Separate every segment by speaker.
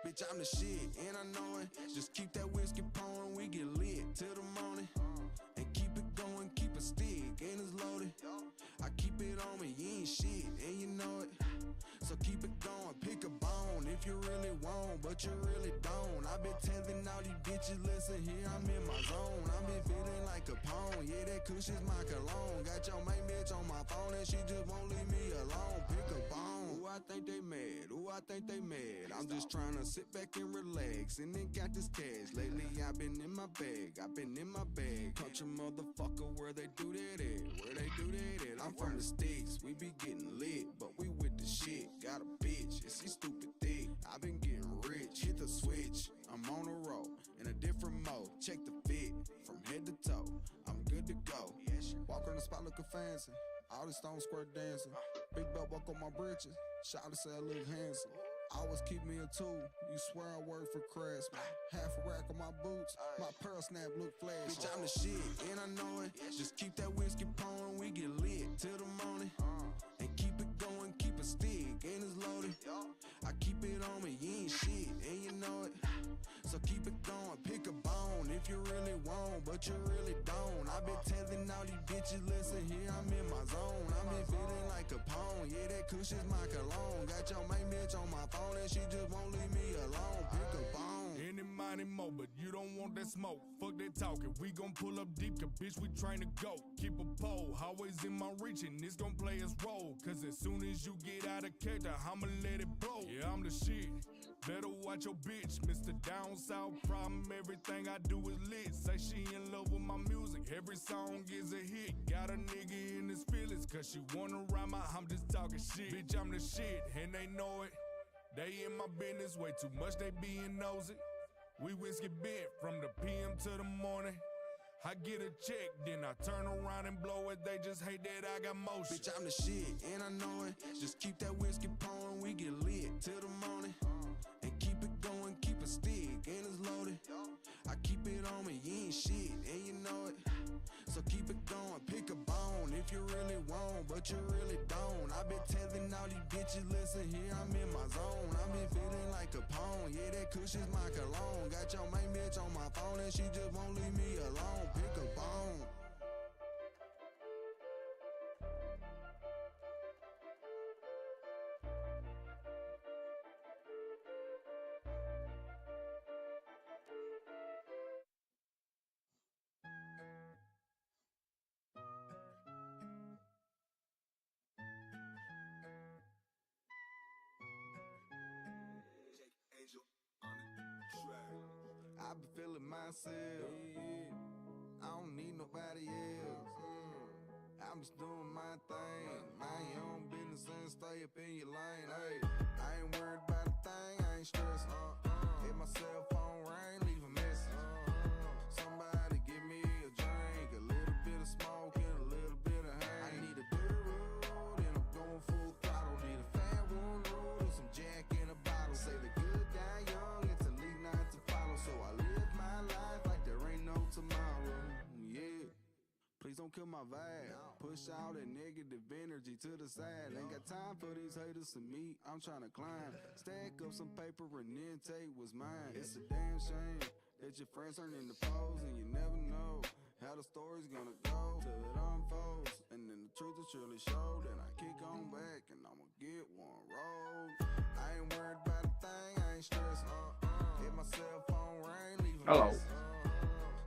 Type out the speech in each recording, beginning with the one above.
Speaker 1: Bitch, I'm the shit, and I know it. Just keep that whiskey pouring, we get lit till the morning. And keep it going, keep a stick, and it's loaded. I keep it on me, you ain't shit, and you know it. So keep it going, pick a bone if you really want, but you really don't. I been telling all these bitches, listen here, I'm in my zone. I been feeling like a pawn, yeah, that kush is my cologne. Got your main bitch on my phone and she just won't leave me alone. Pick a bone, ooh, I think they mad, ooh, I think they mad. I'm just trying to sit back and relax, and then got this cash. Lately I've been in my bag, I've been in my bag. Country motherfucker, where they do that at, where they do that at. I'm from the sticks, we be getting lit, but we with the shit. Got a bitch, and she stupid thick. I've been getting rich, hit the switch. I'm on a roll, in a different mode. Check the fit, from head to toe. I'm good to go. Walk on the spot looking fancy. All the stone squirt dancing. Big belt buck on my britches. Shout to say I look handsome. Always keep me a tool. You swear I work for Craftsman. Half a rack on my boots. My pearl snap look flash. Bitch, I'm the shit, and I know it. Just keep that whiskey pouring. We get lit till the morning. And keep it going, keep a stick, and it's loaded. I keep it on me, you ain't shit, and you know it. So keep it going, pick a bone if you really want, but you really don't. I been telling all these bitches, listen here, I'm in my zone. I been feeling like a pawn, yeah, that kush is my cologne. Got your main bitch on my phone and she just won't leave me alone. Pick a bone.
Speaker 2: Any money more, but you don't want that smoke. Fuck that talking, we gon' pull up deep, cause bitch, we trying to go. Keep a pole, always in my reach, and this gon' play its role. Cause as soon as you get out of character, I'ma let it blow. Yeah, I'm the shit. Better watch your bitch, Mr. Down South problem. Everything I do is lit. Say she in love with my music. Every song is a hit. Got a nigga in his feelings, cause she wanna ride my. I'm just talking shit. Bitch, I'm the shit, and they know it. They in my business way too much, they being nosy. We whiskey bent from the PM to the morning. I get a check, then I turn around and blow it. They just hate that I got motion.
Speaker 1: Bitch, I'm the shit, and I know it. Just keep that whiskey pouring, we get lit till the morning. And keep it going, keep a stick, and it's loaded. I keep it on me, you ain't shit, and you know it. So keep it going, pick a bone if you really want, but you really don't. I been telling all these bitches, listen here, I'm in my zone. I been feeling like a pawn, yeah, that kush is my cologne. Got your main bitch on my phone and she just won't leave me alone. Pick a bone. I been feeling myself. I don't need nobody else. I'm just doing my thing. Mind your own business and stay up in your lane. Hey, I ain't worried about a thing. I ain't stressing. Hit my cell phone ring, leave a message. Somebody give me a drink, a little bit of smoke and a little bit of haze. I need a dirt road and I'm going full throttle. Need a fat one road and some Jack in a bottle. Say the good die young, it's a league not to follow. So I live my life like there ain't no tomorrow. Yeah. Please don't kill my vibe. Push all that negative energy to the side. Ain't got time for these haters and me. I'm trying to climb. Stack up some paper and then take what's mine. It's a damn shame that your friends turn into foes and you never know how the story's gonna go till it unfolds. And then the truth is surely showed. Then I kick on back and I'ma get one roll. I ain't worried about a thing. I ain't stressed. Hit my cell phone ring, leave a message.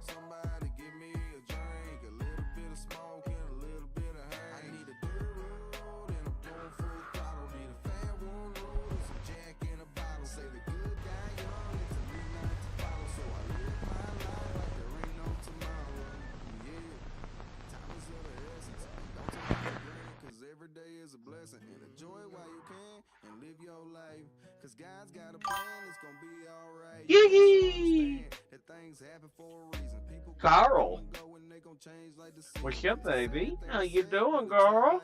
Speaker 1: Somebody give me a drink, a little bit of smoke and a little bit of haze. I need a dirt road and I'm going full throttle. Need a fat one road and some Jack in a bottle. Say the good guy young, it's a league not to follow. So I live my life like there ain't no tomorrow. Yeah, time is of the essence. Don't take it for granted, cause every day is a blessing. And enjoy it while you can and live your life. Cause God's got a plan, it's gonna be alright.
Speaker 3: Yee!
Speaker 1: That things happen for a reason. People
Speaker 3: Carl,
Speaker 1: go and they gon' change like the seasons.
Speaker 3: what's up, baby? How you doing, girl?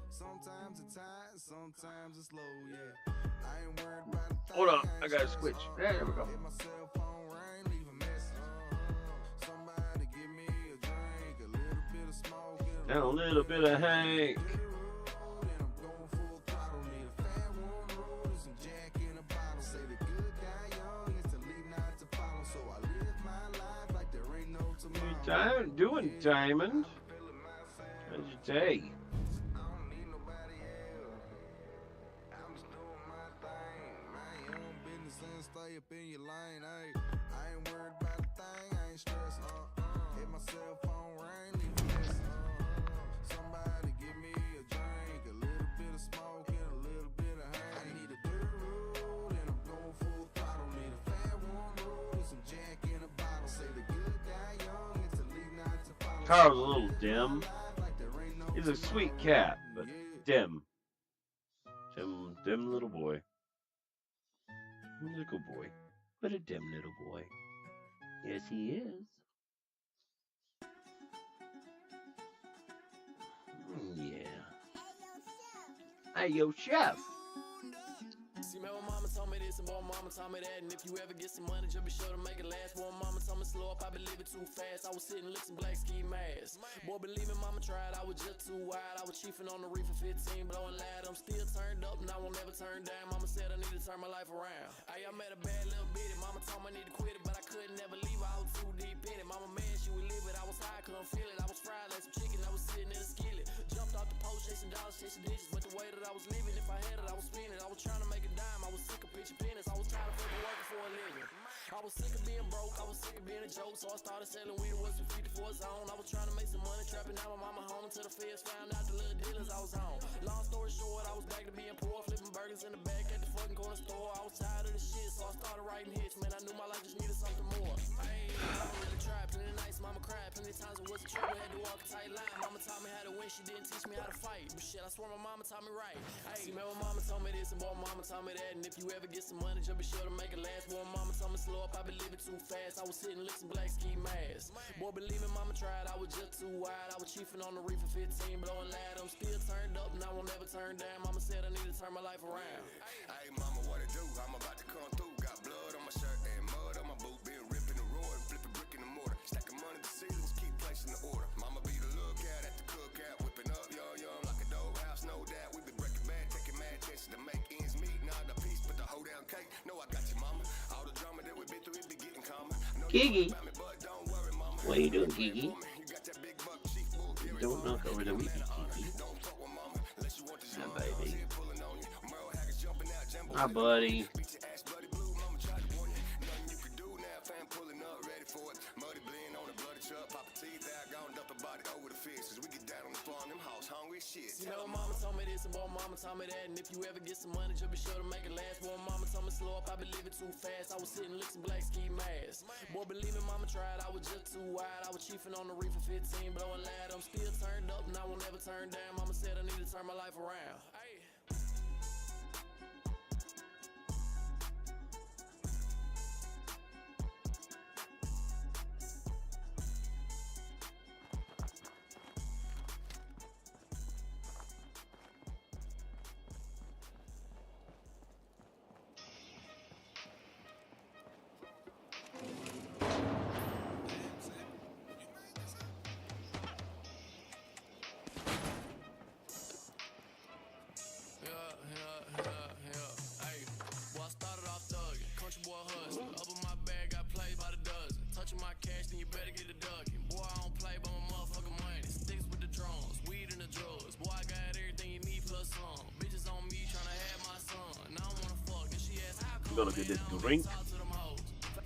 Speaker 1: Sometimes it's high, sometimes it's low, yeah. I ain't worried about a thing.
Speaker 3: Hold on, I gotta switch. There we go.
Speaker 1: Hit my cell phone ring, leave a message. Somebody give me a drink, a little bit of smoke and a
Speaker 3: And a little bit of Hank. What you doing, Diamond? How's your day? Carl's a little dim. He's a sweet cat, but dim. Dim little boy. He's a good boy, but a dim little boy. Yes, he is. Yeah. Hey, yo, chef.
Speaker 4: See, man, my mama told me this and my mama told me that. And if you ever get some money, just be sure to make it last. Boy, mama told me slow up, I been living too fast. I was sitting licking black ski masks. Boy, believe me, mama tried, I was just too wild. I was chiefing on the reef for 15, blowing loud. I'm still turned up, and I won't never turn down. Mama said I need to turn my life around. Hey, I met a bad little bitty. Mama told me I need to quit it, but I couldn't never leave her. I was too deep in it. Mama mad, she would live it. I was high, couldn't feel it. I was fried like some chicken. I was sitting in a skillet. Jumped off the post, chasing dollars, chasing digits. But the way that I was living, if I had it, I was spinning. I was trying to make a dime. I was sick of pitching pennies. I was tired of fucking working for a living. I was sick of being broke. I was sick of being a joke. So I started selling weed. It was 50 for a zone. I was trying to make some money, trapping out my mama home until the feds found out the little dealers I was on. Long story short, I was back to being poor, flipping burgers in the back at the fucking corner store. I was tired of the shit, so I started writing hits. Man, I knew my life just needed something more. Hey, I really tried. Plenty nights, mama cried. Plenty times it was a trouble. Had to walk a tight line. Mama taught me how to win. She didn't teach me how to fight. But shit, I swear my mama taught me right. Hey, man, my mama told me this and boy, mama told me that. And if you ever get some money, just be sure to make it last. Boy, mama told me slow up, I been living too fast. I was sitting licking black ski masks. Boy, believe me, mama tried, I was just too wild. I was chiefing on the reef for 15, blowing loud. I'm still turned up, and I won't never turn down. Mama said I need to turn my life around.
Speaker 5: Hey, mama, what it do? I'm about to come through. Got blood on my shirt and mud on my boot. Been ripping the road and flipping brick in the mortar. Stacking money to ceilings, keep placing the order. Mama be the lookout at the cookout, whipping up young like a dope house, no doubt. We been breaking bad, taking mad chances to make ends meet. Not the piece, but the whole down cake. No, I got you, mama. All the drama that we've been through, it be getting calmer.
Speaker 3: Gigi. What are you doing, Gigi? Don't knock over the weed, Gigi. Hi, baby. Hi, buddy.
Speaker 4: See, man, mama told me this and boy, mama told me that. And if you ever get some money, just be sure to make it last. Boy, mama told me slow up, I been living too fast. I was sitting licking black ski masks. Boy, believe me, mama tried, I was just too wild. I was chiefing on the reef for 15, blowing loud. I'm still turned up, and I won't never turn down. Mama said I need to turn my life around. Hey. My cash, then you better get a duckin'. Boy, I don't play by my motherfucking money. Sticks with the drums, weed and the drugs. Boy, I got everything you need plus some. Bitches on me tryna have my son. Now I wanna fuck, and she asked how come
Speaker 3: Gonna get this drink.
Speaker 4: talk to them hoes.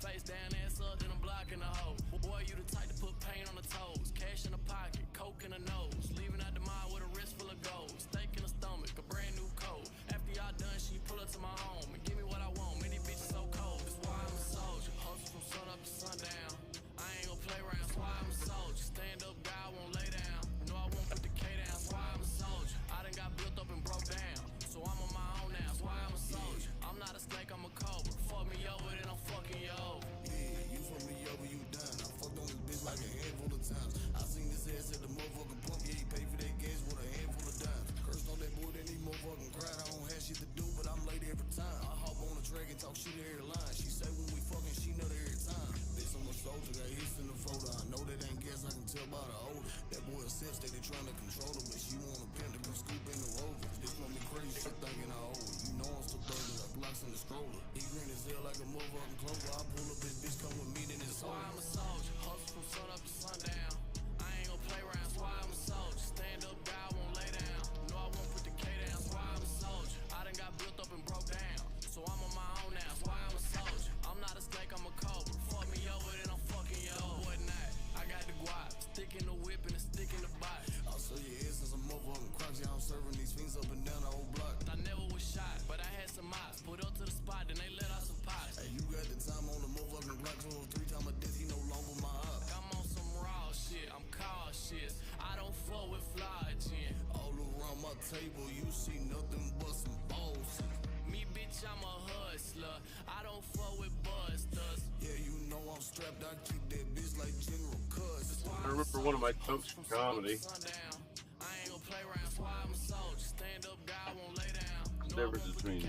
Speaker 4: Face down, ass up, then I'm blocking the hoe. Boy, you the type to put paint on the toes. Cash in the pocket, coke in the nose. Leaving out the mile with a wrist full of gold. Steak in the stomach, a brand new coat. After y'all done, she pull up to my home and give me what I want. Man, these bitches so cold. That's why I'm a soldier. Hustle from sun up to sundown. I ain't gon' play around, that's why I'm a soldier. Stand up guy, won't lay down. You know I won't put the K down, that's why I'm a soldier. I done got built up and broke down, so I'm on my own now, that's why I'm a soldier. I'm not a snake, I'm a cobra. Fuck me over, then I'm fucking you over.
Speaker 6: Yeah, you fuck me over, you done. I fucked on this bitch like a handful of times. I seen this ass at the motherfucking pump, yeah, he paid for that gas with a handful of dimes. Cursed on that boy, then he motherfucking cried. I don't have shit to do, but I'm late every time. I hop on the track and talk shit every line. She say when we fucking, she know every time. Bitch, I'm a soldier, got hits in the photo. I know that ain't gas, I can tell by the odor. That boy herself, steady trying to control her, but she want a pimp to come scoop in the Rover. This want me crazy, shit thinking I owe her. You know I'm still thugging like blocks in the stroller. He green as hell like a motherfucking clover. I pull up, this bitch come with me, then it's over.
Speaker 4: I'm a soldier, hustle from sun up to sundown. I ain't gon' play around, that's why I'm a soldier. Stand up, guy won't lay down. No, I won't put the K down, that's why I'm a soldier. I done got built up and broke down, so I'm on my own now, that's why I'm a soldier. I'm not a snake, I'm a cobra. Fuck me over, then I'm fucking you over. Boy, not. I got the guap, stick in the whip and a stick in the body.
Speaker 6: I'll show you head since I'm motherfucking crocs. Yeah, I'm serving these fiends up and down the whole block.
Speaker 4: I never was shot, but I had some eyes. Put up to the spot, then they let out some pots.
Speaker 6: Hey, you got the time on the motherfucking block, so 3 times a death, he no longer my op.
Speaker 4: I'm on some raw shit, I'm cautious. I don't fuck with fly gin.
Speaker 6: All around my table, you see nothing but some balls.
Speaker 4: Me, bitch, I'm a hustler. I don't fuck with busters.
Speaker 6: Yeah, you know I'm strapped, I keep that bitch like General Cuss.
Speaker 3: I remember one of my jokes from comedy.
Speaker 4: Sundown. I ain't gon' play around, that's why I'm a soldier. Stand up, guy won't lay down.
Speaker 3: The difference between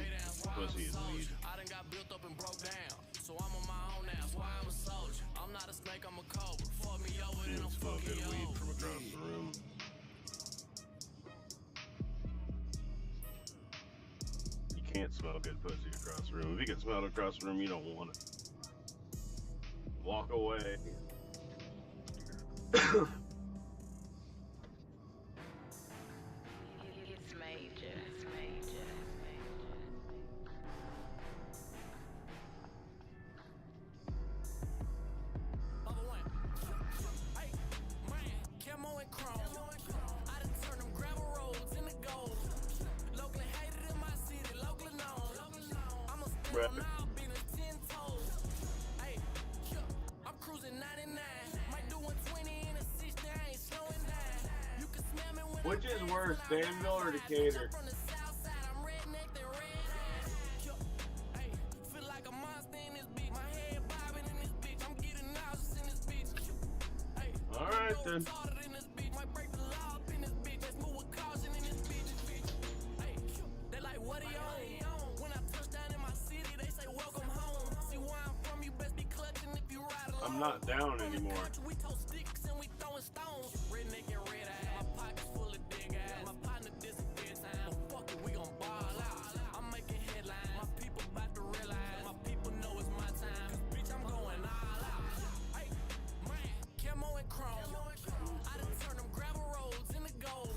Speaker 3: pussy and weed.
Speaker 4: I done got built up and broke down, so I'm on my own now, that's why I'm a soldier. I'm not a snake, I'm a cobra. Fuck me over, then I'm fucking
Speaker 3: Smoking
Speaker 4: you
Speaker 3: weed
Speaker 4: over.
Speaker 3: from across the room. You can't smell good pussy across the room. If you can smell it across the room, you don't want it. Walk away.
Speaker 7: It's major. It's major.
Speaker 4: Other one. Hey, man, camo and chrome. I done turned them gravel roads into gold. Locally hated in my city, locally known. I'ma stand
Speaker 3: Right.
Speaker 4: on now, been a 10 toes. Hey, I'm cruising 99. Might do 120 in a 60, I ain't slowing down. You can smell me when
Speaker 3: Which is worse, Danville or Decatur?
Speaker 4: from the south side, I'm redneck, they red. Hey, feel like a monster in this bitch. My head bobbing in this bitch. I'm getting nauseous in this bitch. Hey,
Speaker 3: All right then.
Speaker 4: retarded in this bitch. Might break the law up in this bitch. Let's move with caution in this bitch. Hey, they like, what he on? When I touch down in my city, they say, welcome home. See where I'm from, you best be clutching if you ride alone.
Speaker 3: I'm not down anymore.
Speaker 4: We tow sticks and we throwing stones. Redneck and red eye. My pockets full of big eyes. My partner this a dead time. But fuck it, we gon' ball out. I'm making headlines. My people about to realize. My people know it's my time. Cause bitch, I'm going all out. Hey, man, camo and chrome. I done turned them gravel roads into gold.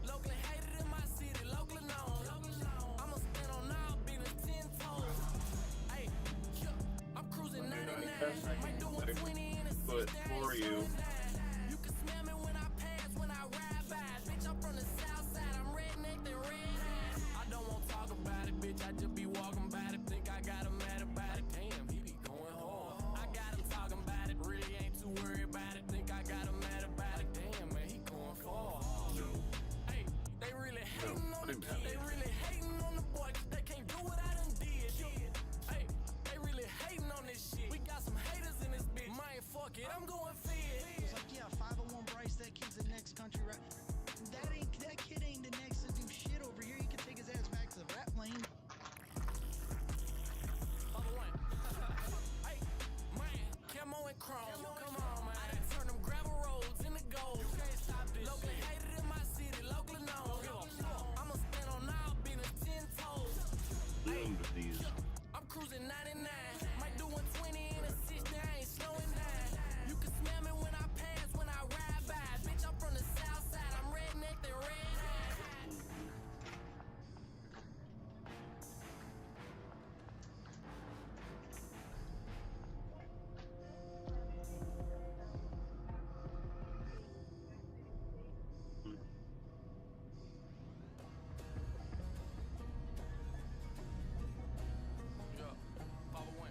Speaker 4: Locally hated in my city, locally known. I'ma stand on now, been a 10 toes. Hey, I'm cruising 99. Might do 120 in a 60.
Speaker 3: But for you,
Speaker 4: You can smell me when I pass, when I ride by. Bitch, I'm from the south side, I'm redneck, they red. I don't want to talk about it, bitch, I just be walking by it. Think I got him mad about it, damn, he be going hard. I got him talking about it, really ain't too worried about it. Think I got him mad about it, damn, man, he going far. Hey, they really hating on the kid, they really hating on the boy, 'cause they can't do what I done did. Hey, they really hating on this shit. We got some haters in this bitch, man, fuck it, I'm going fed.
Speaker 8: It's like, yeah, 501 Bryce, that kid's the next country rap. That kid ain't the next to do shit over here. He can take his ass back to the rap lane.
Speaker 4: Other one. Hey, man, camo and chrome. Come on, man. I done turned them gravel roads into gold. You can't stop this. Locally hated in my city, locally known. I'ma stand on now, been a 10 toes.
Speaker 3: doomed with these.
Speaker 4: I'm cruising 99. Might do 120 in a 60, I ain't slowing down. You can smell me when I pass, when I ride by. Bitch, I'm from the south side, I'm redneck, they red. Yeah, Papa Wayne.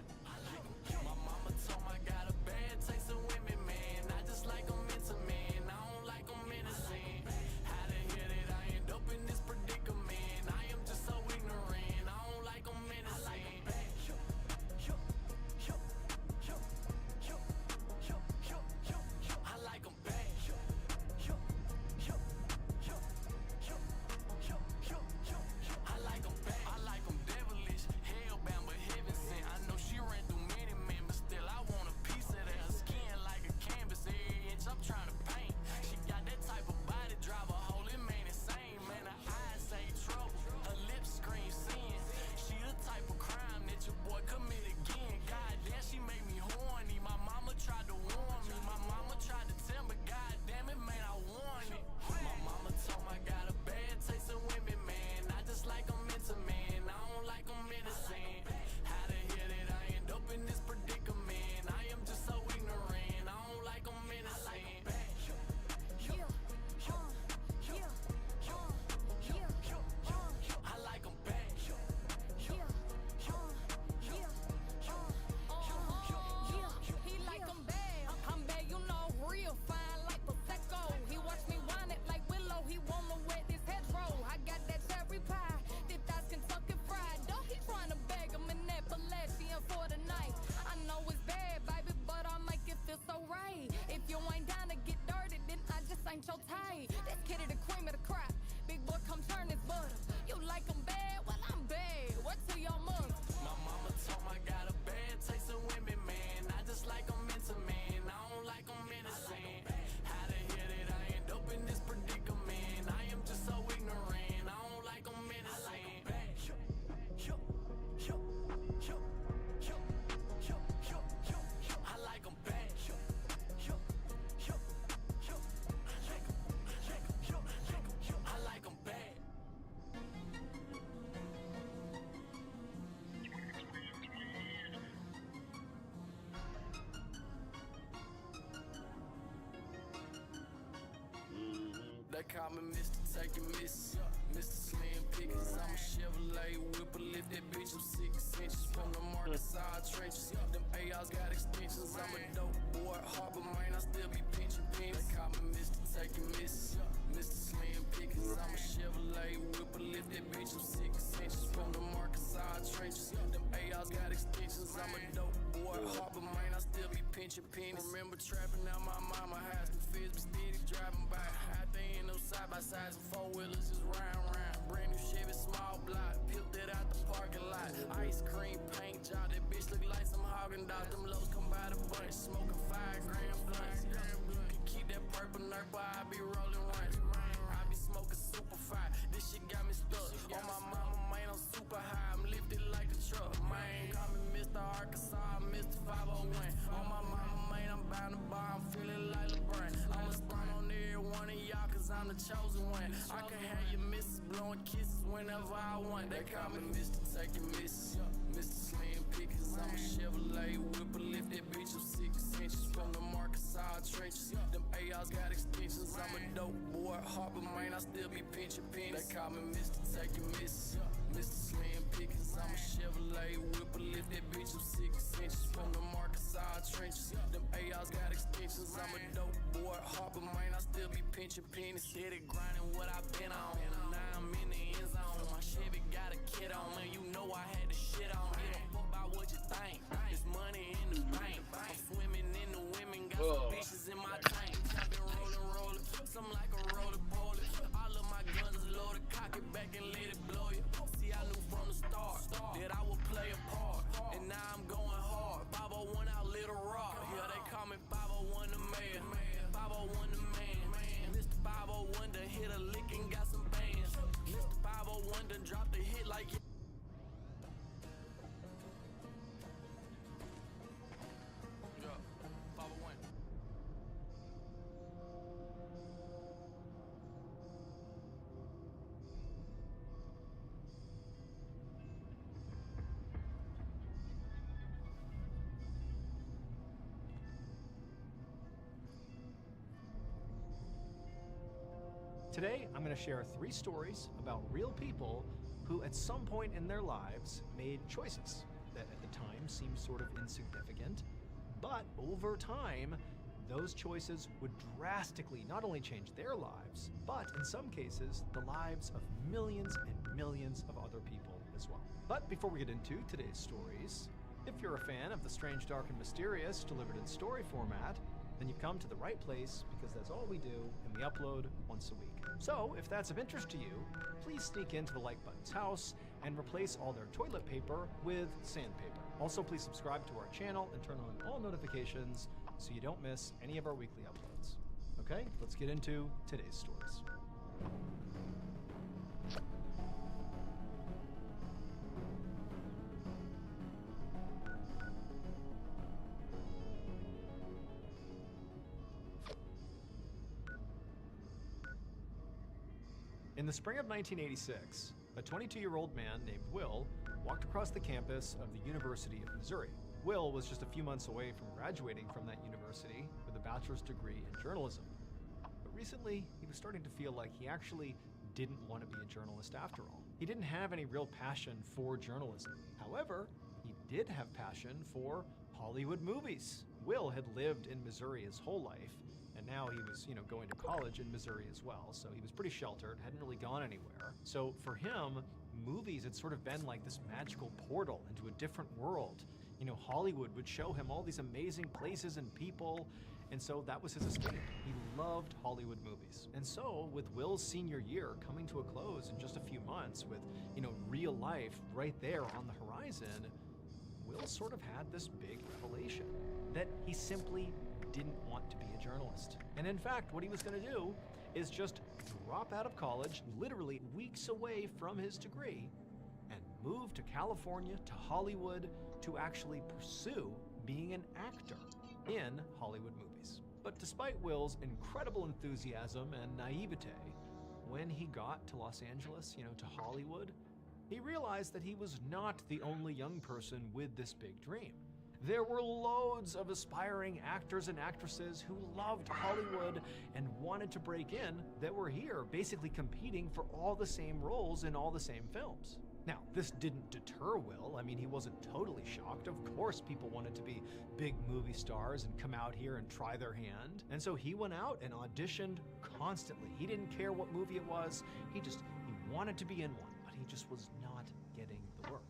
Speaker 4: call me Mr. Take and Miss. Mr. Slim Pickens, I'm a Chevrolet whipper, lift that bitch up 6 inches from the Arkansas trenches. Them ARs got extensions, I'm a dope boy, Harbor man, I still be pinching pins. They call me Mr. Take and Miss. Mr. Slim Pickens, I'm a Chevrolet whipper, lift that bitch up 6 inches from the Arkansas trenches. Them ARs got extensions, I'm a dope boy, Harbor man, I still be pinching pennies. Remember trapping out my mama house, the feds be steady driving by. Out there in those side by sides and 4-wheelers just round. Brand new Chevy small block, peeled it out the parking lot. Ice cream paint job, that bitch look like some Haagen-Dazs. Them lows come by the bunch, smoking 5-gram blunts. Can keep that purple nerf, but I be rolling once. I be smoking super fire, this shit got me stuck. On my mama, man, I'm super high, I'm lifted like a truck. Man, call me Mr. Arkansas, Mr. 501. On my mama, man, I'm bound to bar, I'm feeling like LeBron. I'ma stunt on every one of y'all, cause I'm the chosen one. I can have your missus blowing kisses whenever I want. They call me Mr. Take and Miss. Mr. Slim Pickens, I'm a Chevrolet whipper, lift that bitch up 6 inches from the Arkansas trenches. Them ARs got extensions, I'm a dope boy, Harbor man, I still be pinching pennies. They call me Mr. Take and Miss. Mr. Slim Pickens, I'm a Chevrolet whipper, lift that bitch up 6 inches from the Arkansas trenches. Them ARs got extensions, I'm a dope boy, Harbor man, I still be pinching pennies. Steady grinding what I been on, now I'm in the end zone. My Chevy got a kid on, man, you know I had the shit on. Give a fuck about what you think, there's money in the bank. I'm swimming in the women, got some bitches in my tank. I've been rolling, some like a roller poly. All of my guns is loaded, cock it back and let it blow you. See, I knew from the start that I would play a part, and now I'm going hard. 501 out Little Rock, yeah, they call me 501 the mayor, 501 the man. Mr. 501 done hit a lick and got some bands. Mr. 501 done dropped a hit like yeah, 501.
Speaker 9: Today, I'm going to share 3 stories about real people who at some point in their lives made choices that at the time seemed sort of insignificant, but over time, those choices would drastically not only change their lives, but in some cases, the lives of millions and millions of other people as well. But before we get into today's stories, if you're a fan of the strange, dark, and mysterious delivered in story format, then you've come to the right place, because that's all we do, and we upload once a week. So, if that's of interest to you, please sneak into the like button's house and replace all their toilet paper with sandpaper. Also, please subscribe to our channel and turn on all notifications so you don't miss any of our weekly uploads. Okay, let's get into today's stories. In the spring of 1986, a 22-year-old man named Will walked across the campus of the University of Missouri. Will was just a few months away from graduating from that university with a bachelor's degree in journalism. But recently, he was starting to feel like he actually didn't want to be a journalist after all. He didn't have any real passion for journalism. However, he did have passion for Hollywood movies. Will had lived in Missouri his whole life, and now he was, going to college in Missouri as well. So he was pretty sheltered, hadn't really gone anywhere. So for him, movies had sort of been like this magical portal into a different world. Hollywood would show him all these amazing places and people, and so that was his escape. He loved Hollywood movies. And so with Will's senior year coming to a close in just a few months with, real life right there on the horizon, Will sort of had this big revelation that he simply didn't want to be a journalist. And in fact, what he was going to do is just drop out of college, literally weeks away from his degree, and move to California, to Hollywood, to actually pursue being an actor in Hollywood movies. But despite Will's incredible enthusiasm and naivete, when he got to Los Angeles, to Hollywood, he realized that he was not the only young person with this big dream. There were loads of aspiring actors and actresses who loved Hollywood and wanted to break in that were here, basically competing for all the same roles in all the same films. Now, this didn't deter Will. I mean, he wasn't totally shocked. Of course, people wanted to be big movie stars and come out here and try their hand. And so he went out and auditioned constantly. He didn't care what movie it was. He wanted to be in one, but he just was not getting the work.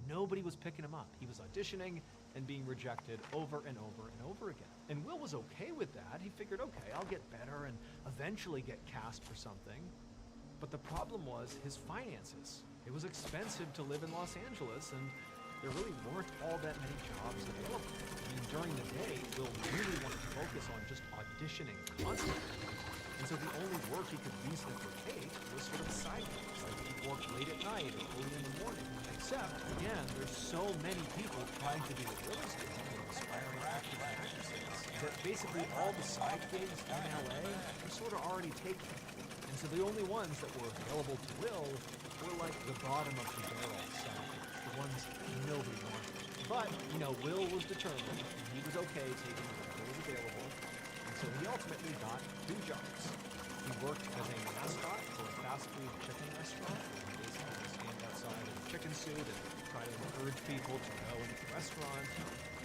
Speaker 9: Nobody was picking him up. He was auditioning and being rejected over and over and over again. And Will was okay with that. He figured, okay, I'll get better and eventually get cast for something. But the problem was his finances. It was expensive to live in Los Angeles, and there really weren't all that many jobs available. I mean, during the day, Will really wanted to focus on just auditioning constantly. And so the only work he could reasonably take was sort of side gigs, like he'd work late at night or early in the morning. Except, again, there's so many people trying to do what Will is doing, and aspiring actors and actresses, that basically all the side gigs in LA were sort of already taken. And so the only ones that were available to Will were like the bottom of the barrel side gigs, the ones nobody wanted. But, you know, Will was determined, and he was okay taking what was available. So he ultimately got 2 jobs. He worked as a mascot for a fast food chicken restaurant, where he basically would stand outside in a chicken suit and try to encourage people to go into the restaurant.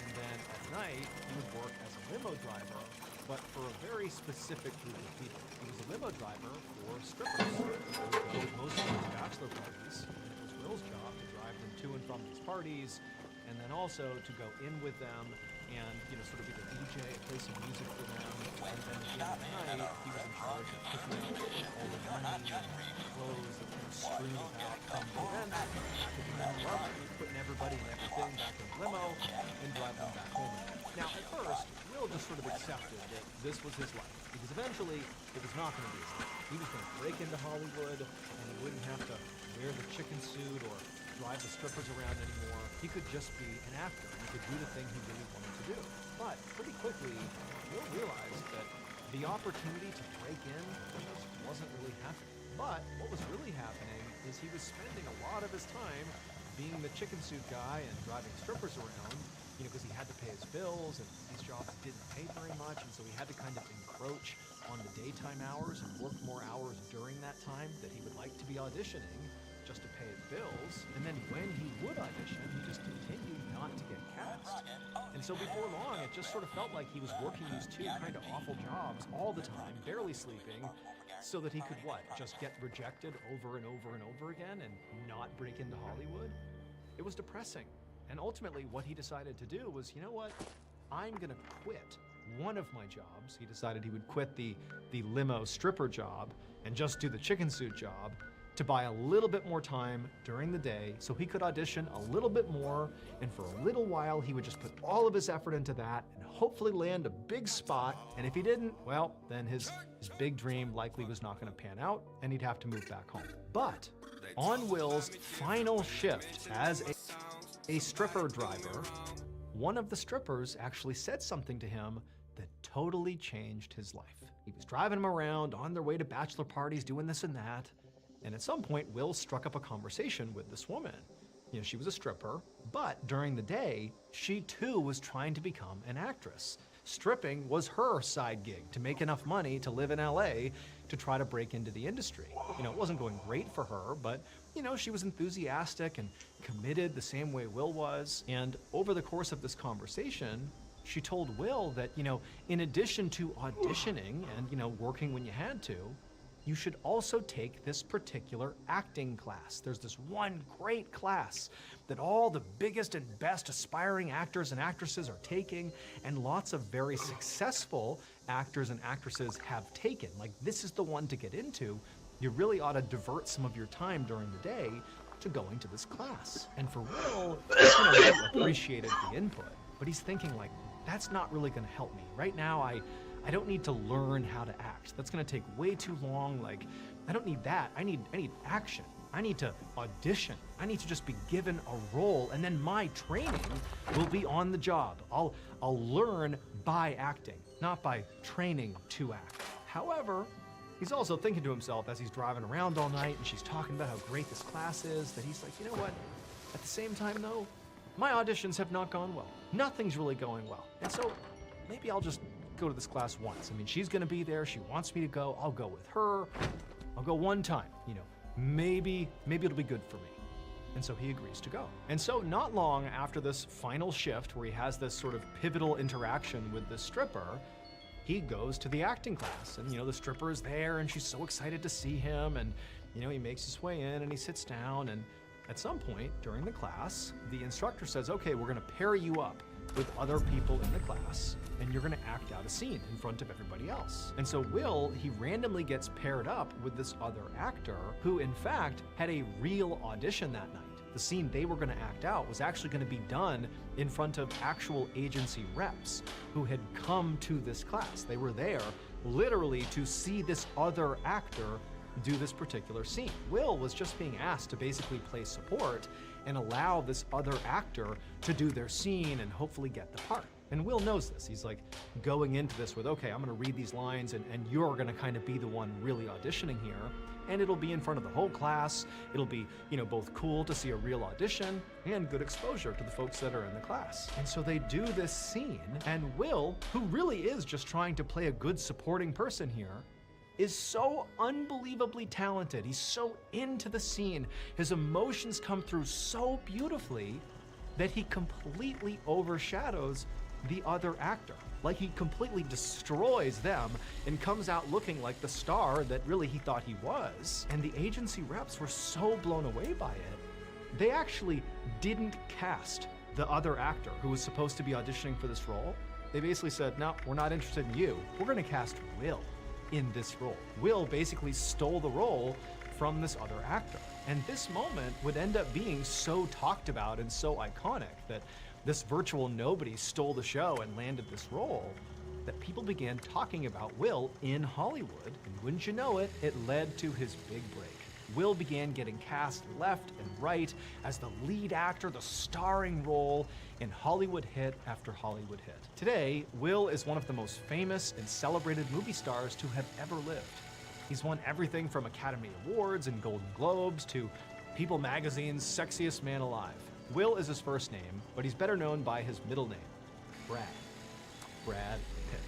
Speaker 9: And then at night, he would work as a limo driver, but for a very specific group of people. He was a limo driver for strippers. He would go to most of these bachelor parties, and it was Will's job to drive them to and from these parties, and then also to go in with them and, you know, sort of be the DJ, play some music for them. And then at the end of the night, he was in charge of picking up all the money and clothes that kind of strewn about from the event, picking them up, putting everybody and everything back in the limo, and driving them back home again. Now, at first, Will just sort of accepted that this was his life, because eventually it was not going to be his life. He was going to break into Hollywood, and he wouldn't have to wear the chicken suit or drive the strippers around anymore. He could just be an actor. He could do the thing he really wanted to do. But pretty quickly, Will realized that the opportunity to break in just wasn't really happening. But what was really happening is he was spending a lot of his time being the chicken suit guy and driving strippers around, you know, because he had to pay his bills, and these jobs didn't pay very much, and so he had to kind of encroach on the daytime hours and work more hours during that time that he would like to be auditioning just to pay his bills. And then when he would audition, he just continued not to get cast. And so before long, it just sort of felt like he was working these 2 kind of awful jobs all the time, barely sleeping, so that he could what? Just get rejected over and over and over again and not break into Hollywood? It was depressing. And ultimately, what he decided to do was, you know what? I'm gonna quit one of my jobs. He decided he would quit the limo stripper job and just do the chicken suit job, to buy a little bit more time during the day so he could audition a little bit more, and for a little while he would just put all of his effort into that and hopefully land a big spot. And if he didn't, well, then his big dream likely was not going to pan out, and he'd have to move back home. But on Will's final shift as a stripper driver, one of the strippers actually said something to him that totally changed his life. He was driving him around on their way to bachelor parties, doing this and that. And at some point, Will struck up a conversation with this woman. You know, she was a stripper, but during the day, she too was trying to become an actress. Stripping was her side gig to make enough money to live in LA to try to break into the industry. You know, it wasn't going great for her, but, you know, she was enthusiastic and committed the same way Will was. And over the course of this conversation, she told Will that, you know, in addition to auditioning and, you know, working when you had to, you should also take this particular acting class. There's this one great class that all the biggest and best aspiring actors and actresses are taking, and lots of very successful actors and actresses have taken. Like, this is the one to get into. You really ought to divert some of your time during the day to going to this class. And for Will, you know, he appreciated the input, but he's thinking like, that's not really gonna help me. Right now, I don't need to learn how to act. That's gonna take way too long. Like, I don't need that. I need action. I need to audition. I need to just be given a role, and then my training will be on the job. I'll learn by acting, not by training to act. However, he's also thinking to himself as he's driving around all night and she's talking about how great this class is, that he's like, you know what? At the same time though, my auditions have not gone well. Nothing's really going well. And so maybe I'll just go to this class once. I mean, she's gonna be there, she wants me to go, I'll go with her. I'll go one time, maybe it'll be good for me. And so he agrees to go. And so not long after this final shift where he has this sort of pivotal interaction with the stripper, he goes to the acting class. And the stripper is there and she's so excited to see him. And he makes his way in and he sits down. And at some point during the class, the instructor says, okay, we're gonna pair you up with other people in the class, and you're gonna act out a scene in front of everybody else. And so Will, he randomly gets paired up with this other actor who in fact had a real audition that night. The scene they were gonna act out was actually gonna be done in front of actual agency reps who had come to this class. They were there literally to see this other actor do this particular scene. Will was just being asked to basically play support and allow this other actor to do their scene and hopefully get the part. And Will knows this. He's like going into this with, okay, I'm gonna read these lines and you're gonna kind of be the one really auditioning here. And it'll be in front of the whole class. It'll be, both cool to see a real audition and good exposure to the folks that are in the class. And so they do this scene, and Will, who really is just trying to play a good supporting person here, is so unbelievably talented. He's so into the scene. His emotions come through so beautifully that he completely overshadows the other actor. Like he completely destroys them and comes out looking like the star that really he thought he was. And the agency reps were so blown away by it, they actually didn't cast the other actor who was supposed to be auditioning for this role. They basically said, no, we're not interested in you. We're gonna cast Will in this role. Will basically stole the role from this other actor. And this moment would end up being so talked about and so iconic that this virtual nobody stole the show and landed this role that people began talking about Will in Hollywood. And wouldn't you know it, it led to his big break. Will began getting cast left and right as the lead actor, the starring role in Hollywood hit after Hollywood hit. Today, Will is one of the most famous and celebrated movie stars to have ever lived. He's won everything from Academy Awards and Golden Globes to People Magazine's Sexiest Man Alive. Will is his first name, but he's better known by his middle name, Brad. Brad Pitt.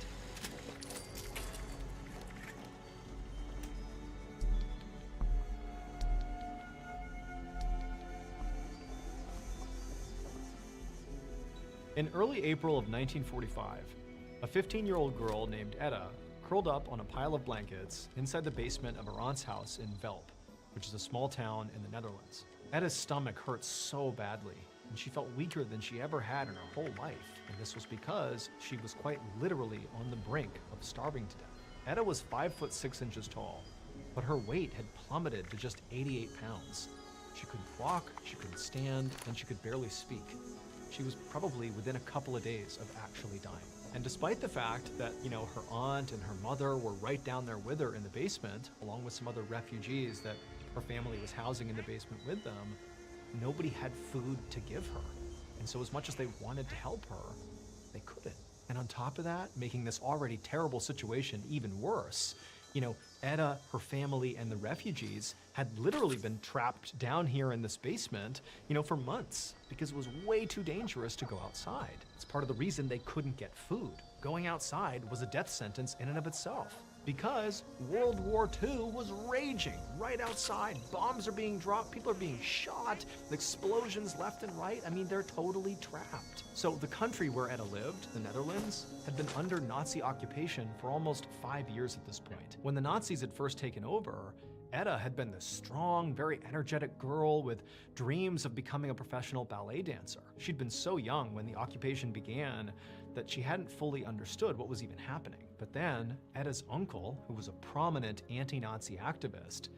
Speaker 9: In early April of 1945, a 15-year-old girl named Etta curled up on a pile of blankets inside the basement of her aunt's house in Velp, which is a small town in the Netherlands. Etta's stomach hurt so badly, and she felt weaker than she ever had in her whole life, and this was because she was quite literally on the brink of starving to death. Etta was 5'6" tall, but her weight had plummeted to just 88 pounds. She couldn't walk, she couldn't stand, and she could barely speak. She was probably within a couple of days of actually dying. And despite the fact that, her aunt and her mother were right down there with her in the basement, along with some other refugees that her family was housing in the basement with them, nobody had food to give her. And so as much as they wanted to help her, they couldn't. And on top of that, making this already terrible situation even worse, Etta, her family, and the refugees had literally been trapped down here in this basement, for months because it was way too dangerous to go outside. It's part of the reason they couldn't get food. Going outside was a death sentence in and of itself because World War II was raging right outside. Bombs are being dropped, people are being shot, explosions left and right. I mean, they're totally trapped. So the country where Etta lived, the Netherlands, had been under Nazi occupation for almost 5 years at this point. When the Nazis had first taken over, Etta had been this strong, very energetic girl with dreams of becoming a professional ballet dancer. She'd been so young when the occupation began that she hadn't fully understood what was even happening. But then, Etta's uncle, who was a prominent anti-Nazi activist,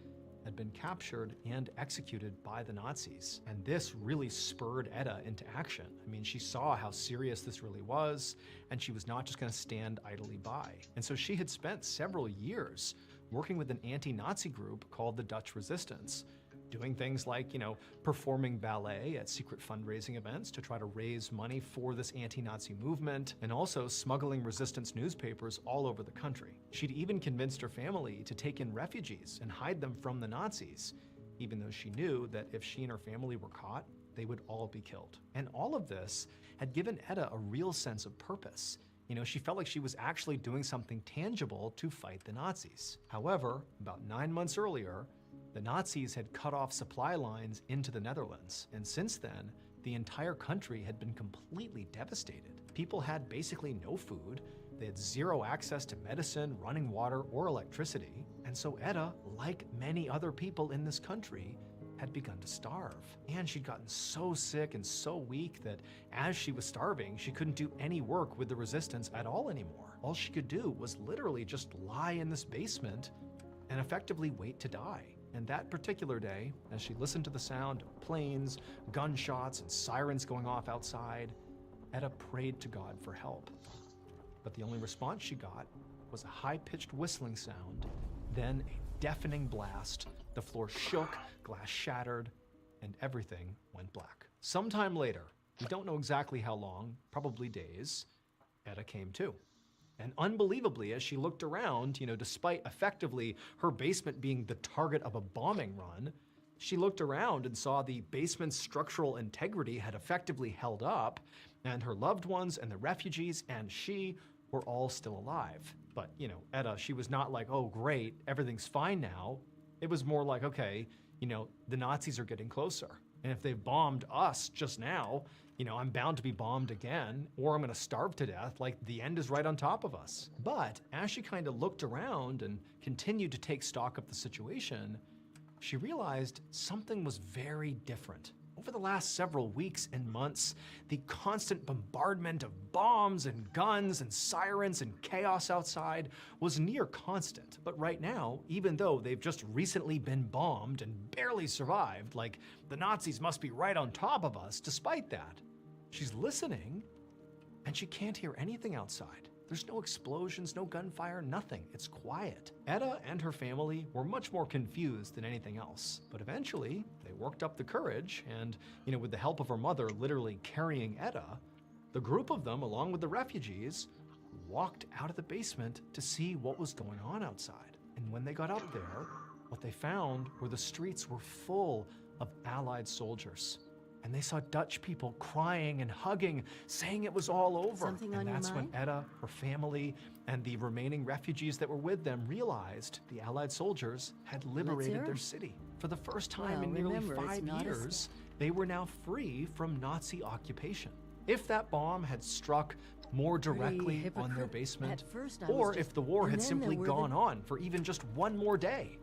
Speaker 9: had been captured and executed by the Nazis. And this really spurred Etta into action. I mean, she saw how serious this really was, and she was not just gonna stand idly by. And so she had spent several years working with an anti-Nazi group called the Dutch Resistance, doing things like, performing ballet at secret fundraising events to try to raise money for this anti-Nazi movement, and also smuggling resistance newspapers all over the country. She'd even convinced her family to take in refugees and hide them from the Nazis, even though she knew that if she and her family were caught, they would all be killed. And all of this had given Etta a real sense of purpose. You know, she felt like she was actually doing something tangible to fight the Nazis. However, about 9 months earlier, the Nazis had cut off supply lines into the Netherlands. And since then, the entire country had been completely devastated. People had basically no food. They had zero access to medicine, running water, or electricity. And so Etta, like many other people in this country, had begun to starve. And she'd gotten so sick and so weak that as she was starving, she couldn't do any work with the resistance at all anymore. All she could do was literally just lie in this basement and effectively wait to die. And that particular day, as she listened to the sound of planes, gunshots, and sirens going off outside, Etta prayed to God for help. But the only response she got was a high-pitched whistling sound, then a deafening blast. The floor shook, glass shattered, and everything went black. Sometime later, we don't know exactly how long, probably days, Etta came to. And unbelievably, as she looked around, despite effectively her basement being the target of a bombing run, she looked around and saw the basement's structural integrity had effectively held up, and her loved ones and the refugees and she were all still alive. But, Etta, she was not like, oh, great, everything's fine now. It was more like, okay, the Nazis are getting closer. And if they've bombed us just now, I'm bound to be bombed again, or I'm gonna starve to death, like the end is right on top of us. But as she kind of looked around and continued to take stock of the situation, she realized something was very different. Over the last several weeks and months, the constant bombardment of bombs and guns and sirens and chaos outside was near constant. But right now, even though they've just recently been bombed and barely survived, like the Nazis must be right on top of us, despite that, she's listening and she can't hear anything outside. There's no explosions, no gunfire, nothing. It's quiet. Etta and her family were much more confused than anything else. But eventually, they worked up the courage and, with the help of her mother literally carrying Etta, the group of them, along with the refugees, walked out of the basement to see what was going on outside. And when they got up there, what they found were the streets were full of Allied soldiers. And they saw Dutch people crying and hugging, saying it was all over. And that's when Etta, her family, and the remaining refugees that were with them realized the Allied soldiers had liberated their city. For the first time in nearly 5 years, they were now free from Nazi occupation. If that bomb had struck more directly on their basement, or if the war had simply gone on for even just one more day,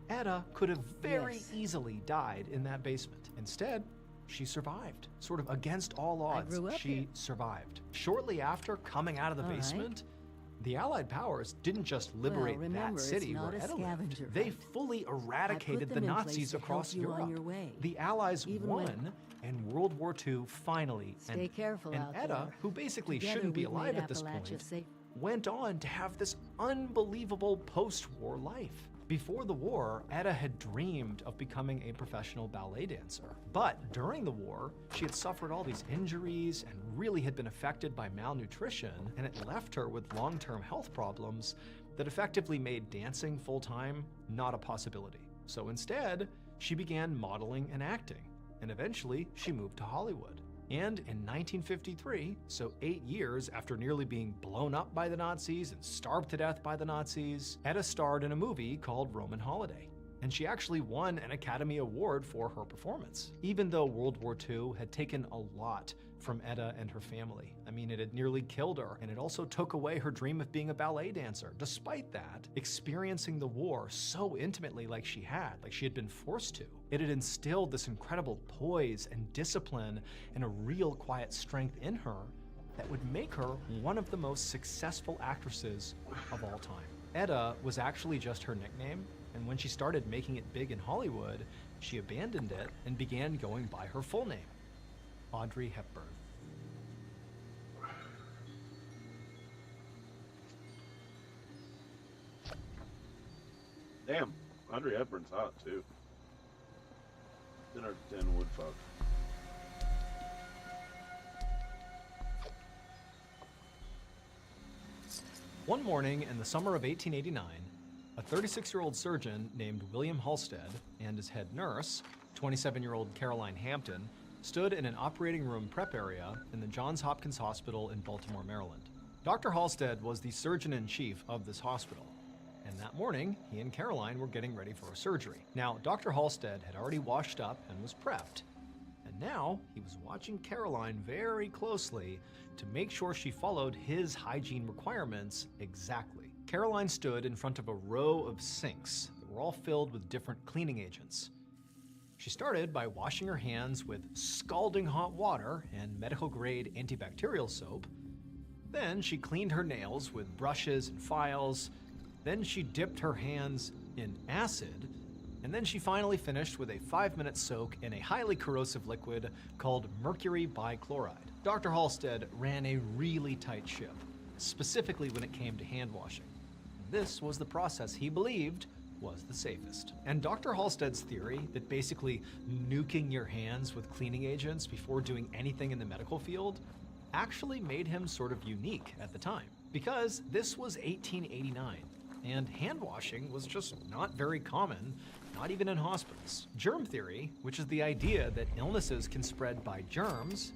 Speaker 9: Etta could have very easily died in that basement. Instead, she survived. Sort of against all odds, she survived. Shortly after coming out of the basement, the Allied powers didn't just liberate that city where Etta lived. They fully eradicated the Nazis across Europe. The Allies won, and World War II finally ended. And Etta, who basically shouldn't be alive at this point, went on to have this unbelievable post-war life. Before the war, Etta had dreamed of becoming a professional ballet dancer. But during the war, she had suffered all these injuries and really had been affected by malnutrition, and it left her with long-term health problems that effectively made dancing full-time not a possibility. So instead, she began modeling and acting, and eventually she moved to Hollywood. And in 1953, so 8 years after nearly being blown up by the Nazis and starved to death by the Nazis, Etta starred in a movie called Roman Holiday. And she actually won an Academy Award for her performance, even though World War II had taken a lot from Etta and her family. I mean, it had nearly killed her, and it also took away her dream of being a ballet dancer. Despite that, experiencing the war so intimately like she had been forced to, it had instilled this incredible poise and discipline and a real quiet strength in her that would make her one of the most successful actresses of all time. Etta was actually just her nickname, and when she started making it big in Hollywood, she abandoned it and began going by her full name, Audrey Hepburn.
Speaker 3: Damn, Audrey Hepburn's hot too. Then our den wood fuck.
Speaker 9: One morning in the summer of 1889, a 36-year-old surgeon named William Halstead and his head nurse, 27-year-old Caroline Hampton, stood in an operating room prep area in the Johns Hopkins Hospital in Baltimore, Maryland. Dr. Halstead was the surgeon-in-chief of this hospital, and that morning, he and Caroline were getting ready for a surgery. Now, Dr. Halstead had already washed up and was prepped, and now he was watching Caroline very closely to make sure she followed his hygiene requirements exactly. Caroline stood in front of a row of sinks that were all filled with different cleaning agents. She started by washing her hands with scalding hot water and medical-grade antibacterial soap. Then she cleaned her nails with brushes and files. Then she dipped her hands in acid. And then she finally finished with a 5-minute soak in a highly corrosive liquid called mercury bichloride. Dr. Halstead ran a really tight ship, specifically when it came to hand washing. This was the process he believed was the safest. And Dr. Halstead's theory that basically nuking your hands with cleaning agents before doing anything in the medical field actually made him sort of unique at the time, because this was 1889, and hand washing was just not very common, not even in hospitals. Germ theory, which is the idea that illnesses can spread by germs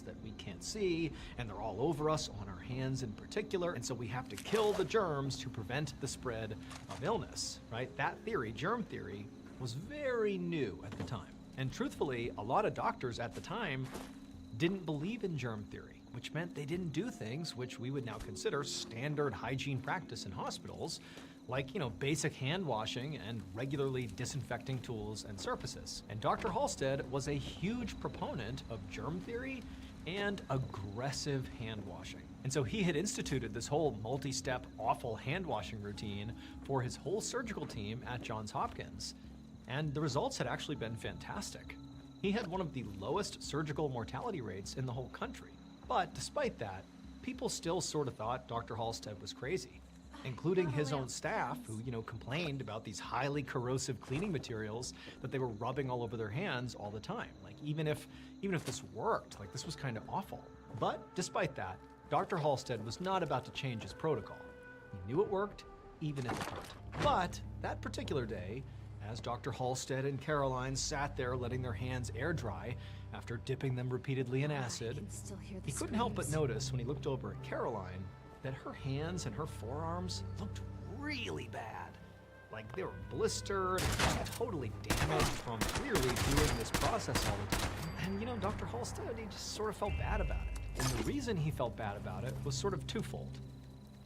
Speaker 9: that we can't see, and they're all over us, on our hands in particular, and so we have to kill the germs to prevent the spread of illness, right? That theory, germ theory, was very new at the time. And truthfully, a lot of doctors at the time didn't believe in germ theory, which meant they didn't do things which we would now consider standard hygiene practice in hospitals, like, basic hand washing and regularly disinfecting tools and surfaces. And Dr. Halstead was a huge proponent of germ theory and aggressive hand washing. And so he had instituted this whole multi-step awful hand washing routine for his whole surgical team at Johns Hopkins. And the results had actually been fantastic. He had one of the lowest surgical mortality rates in the whole country. But despite that, people still sort of thought Dr. Halstead was crazy, including his own staff who, complained about these highly corrosive cleaning materials that they were rubbing all over their hands all the time. Like, even if this worked, like, this was kind of awful. But despite that, Dr. Halstead was not about to change his protocol. He knew it worked, even if it hurt. But that particular day, as Dr. Halstead and Caroline sat there letting their hands air dry after dipping them repeatedly in acid, he couldn't help but notice when he looked over at Caroline that her hands and her forearms looked really bad. Like they were blistered and totally damaged from clearly doing this process all the time. And Dr. Halstead, he just sort of felt bad about it. And the reason he felt bad about it was sort of twofold.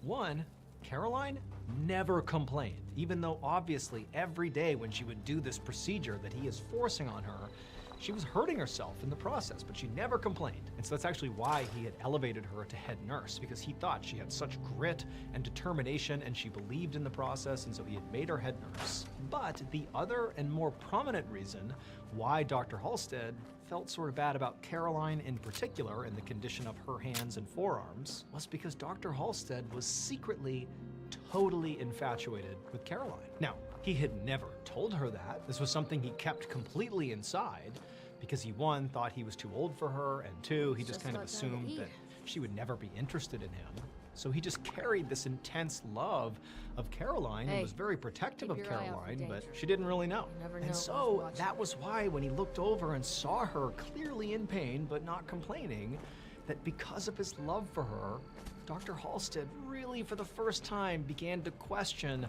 Speaker 9: One, Caroline never complained, even though obviously every day when she would do this procedure that he is forcing on her, she was hurting herself in the process, but she never complained. And so that's actually why he had elevated her to head nurse, because he thought she had such grit and determination and she believed in the process, and so he had made her head nurse. But the other and more prominent reason why Dr. Halstead felt sort of bad about Caroline in particular and the condition of her hands and forearms was because Dr. Halstead was secretly totally infatuated with Caroline. Now, he had never told her that. This was something he kept completely inside because he, one, thought he was too old for her, and two, he just kind of assumed that she would never be interested in him. So he just carried this intense love of Caroline and was very protective of Caroline, but she didn't really know. And so that was why when he looked over and saw her clearly in pain but not complaining, that because of his love for her, Dr. Halstead really for the first time began to question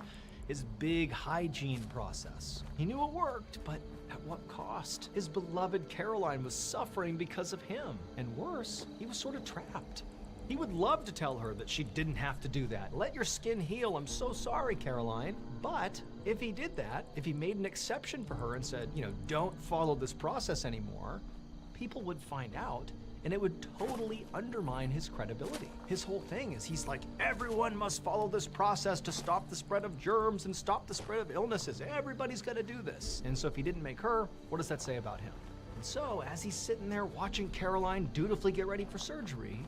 Speaker 9: his big hygiene process. He knew it worked, but at what cost? His beloved Caroline was suffering because of him. And worse, he was sort of trapped. He would love to tell her that she didn't have to do that. Let your skin heal, I'm so sorry, Caroline. But if he did that, if he made an exception for her and said, don't follow this process anymore, people would find out, and it would totally undermine his credibility. His whole thing is he's like, everyone must follow this process to stop the spread of germs and stop the spread of illnesses. Everybody's got to do this. And so if he didn't make her, what does that say about him? And so as he's sitting there watching Caroline dutifully get ready for surgery,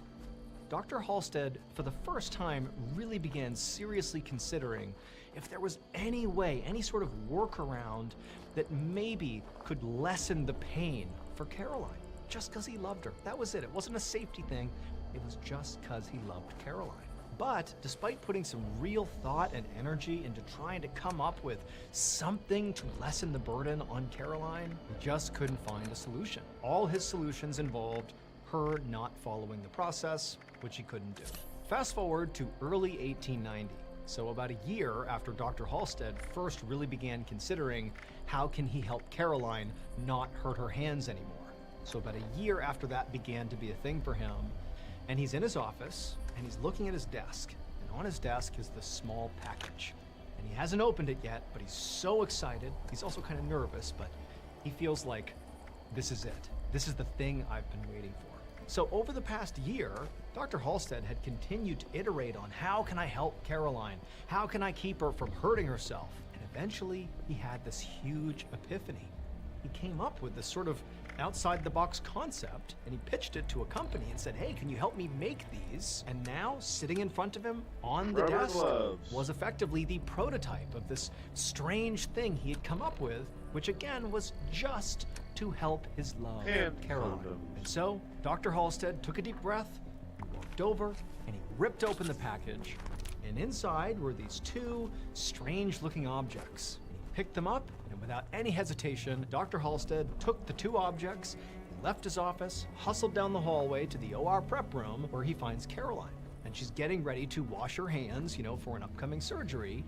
Speaker 9: Dr. Halstead, for the first time, really began seriously considering if there was any way, any sort of workaround that maybe could lessen the pain for Caroline. Just because he loved her. That was it. It wasn't a safety thing. It was just because he loved Caroline. But despite putting some real thought and energy into trying to come up with something to lessen the burden on Caroline, he just couldn't find a solution. All his solutions involved her not following the process, which he couldn't do. Fast forward to early 1890. So about a year after Dr. Halstead first really began considering how can he help Caroline not hurt her hands anymore. So about a year after that began to be a thing for him, and he's in his office, and he's looking at his desk, and on his desk is this small package. And he hasn't opened it yet, but he's so excited. He's also kind of nervous, but he feels like this is it. This is the thing I've been waiting for. So over the past year, Dr. Halstead had continued to iterate on how can I help Caroline? How can I keep her from hurting herself? And eventually he had this huge epiphany. He came up with this sort of outside-the-box concept, and he pitched it to a company and said, hey, can you help me make these? And now, sitting in front of him on the desk was effectively the prototype of this strange thing he had come up with, which again was just to help his love, Caroline. And so, Dr. Halstead took a deep breath, he walked over, and he ripped open the package, and inside were these two strange-looking objects. Picked them up, and without any hesitation, Dr. Halstead took the two objects, he left his office, hustled down the hallway to the OR prep room where he finds Caroline. And she's getting ready to wash her hands, for an upcoming surgery.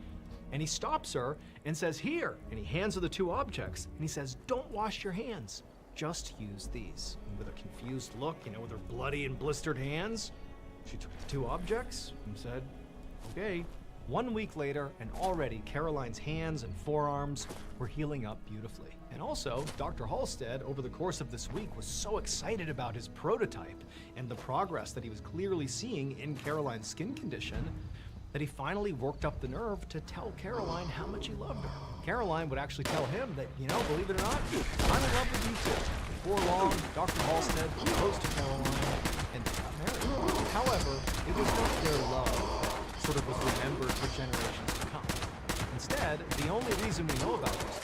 Speaker 9: And he stops her and says, here, and he hands her the two objects, and he says, don't wash your hands, just use these. And with a confused look, with her bloody and blistered hands, she took the two objects and said, okay. 1 week later, and already Caroline's hands and forearms were healing up beautifully. And also, Dr. Halstead, over the course of this week, was so excited about his prototype and the progress that he was clearly seeing in Caroline's skin condition that he finally worked up the nerve to tell Caroline how much he loved her. Caroline would actually tell him that, believe it or not, I'm in love with you too. Before long, Dr. Halstead proposed to Caroline and they got married. However, it was not their love sort of was remembered for generations to come. Instead, the only reason we know about this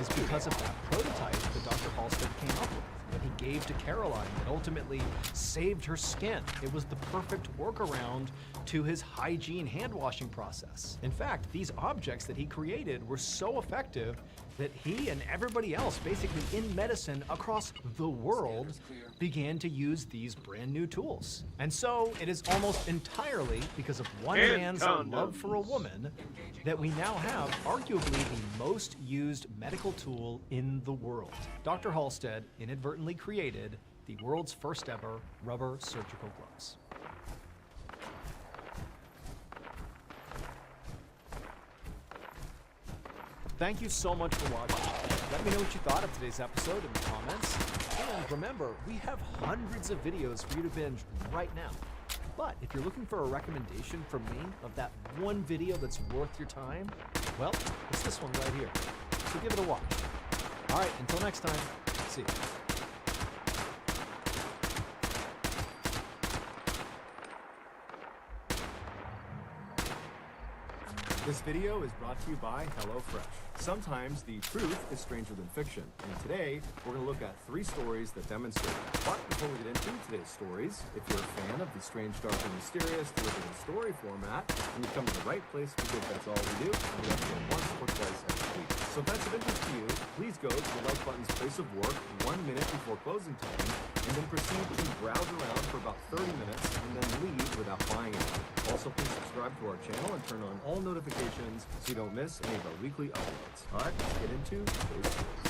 Speaker 9: is because of that prototype that Dr. Halstead came up with, that he gave to Caroline, that ultimately saved her skin. It was the perfect workaround to his hygiene hand washing process. In fact, these objects that he created were so effective that he and everybody else basically in medicine across the world began to use these brand new tools. And so it is almost entirely because of one man's love for a woman that we now have arguably the most used medical tool in the world. Dr. Halstead inadvertently created the world's first ever rubber surgical gloves. Thank you so much for watching. Let me know what you thought of today's episode in the comments. And remember, we have hundreds of videos for you to binge right now. But if you're looking for a recommendation from me of that one video that's worth your time, well, it's this one right here. So give it a watch. All right, until next time, see you.
Speaker 10: This video is brought to you by HelloFresh. Sometimes the truth is stranger than fiction, and today we're going to look at 3 stories that demonstrate that. But before we get into today's stories, if you're a fan of the strange, dark, and mysterious delivered in story format, then you've come to the right place because that's all we do, and we upload once or twice every week. So if that's of interest to you, please go to the like button's place of work 1 minute before closing time, and then proceed to browse around for about 30 minutes, and then leave without buying anything. Also, please subscribe to our channel and turn on all notifications so you don't miss any of our weekly uploads. Alright, let's get into today's stories.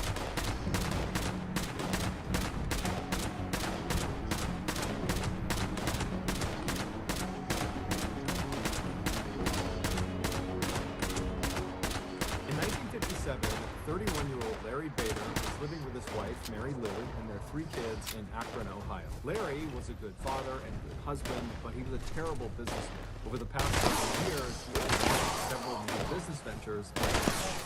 Speaker 10: In 1957, 31-year-old Larry Bader was living with his wife, Mary Lou, and their 3 kids in Akron, Ohio. Larry was a good father and a good husband, but he was a terrible businessman. Over the past couple of years, he had launched several new business ventures that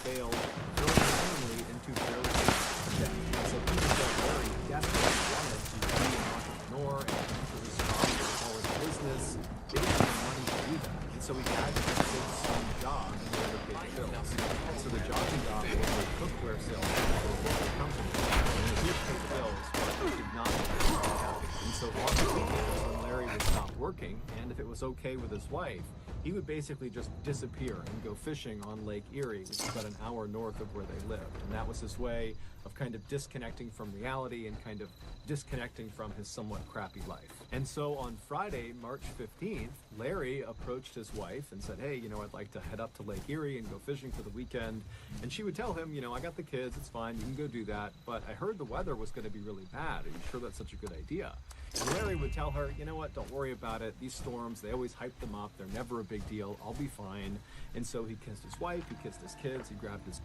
Speaker 10: failed, throwing his family into fairly big debt. So things that Larry desperately wanted to be an entrepreneur and enter his job in a solid business, didn't have the money to do that. And so he had to take some job in order to pay the bills. And so the job he got was a cookware salesman for a local company. And it did pay the bills, but it did not make him happy. And so on the weekends, when Larry would stop working, and if it was okay with his wife, he would basically just disappear and go fishing on Lake Erie, which is about an hour north of where they lived. And that was his way of kind of disconnecting from reality and kind of disconnecting from his somewhat crappy life. And so on Friday, March 15th, Larry approached his wife and said, hey, I'd like to head up to Lake Erie and go fishing for the weekend. And she would tell him, I got the kids, it's fine, you can go do that, but I heard the weather was going to be really bad. Are you sure that's such a good idea? And Larry would tell her, you know what, don't worry about it. These storms, they always hype them up. They're never a big deal. I'll be fine. And so he kissed his wife, he kissed his kids, he grabbed his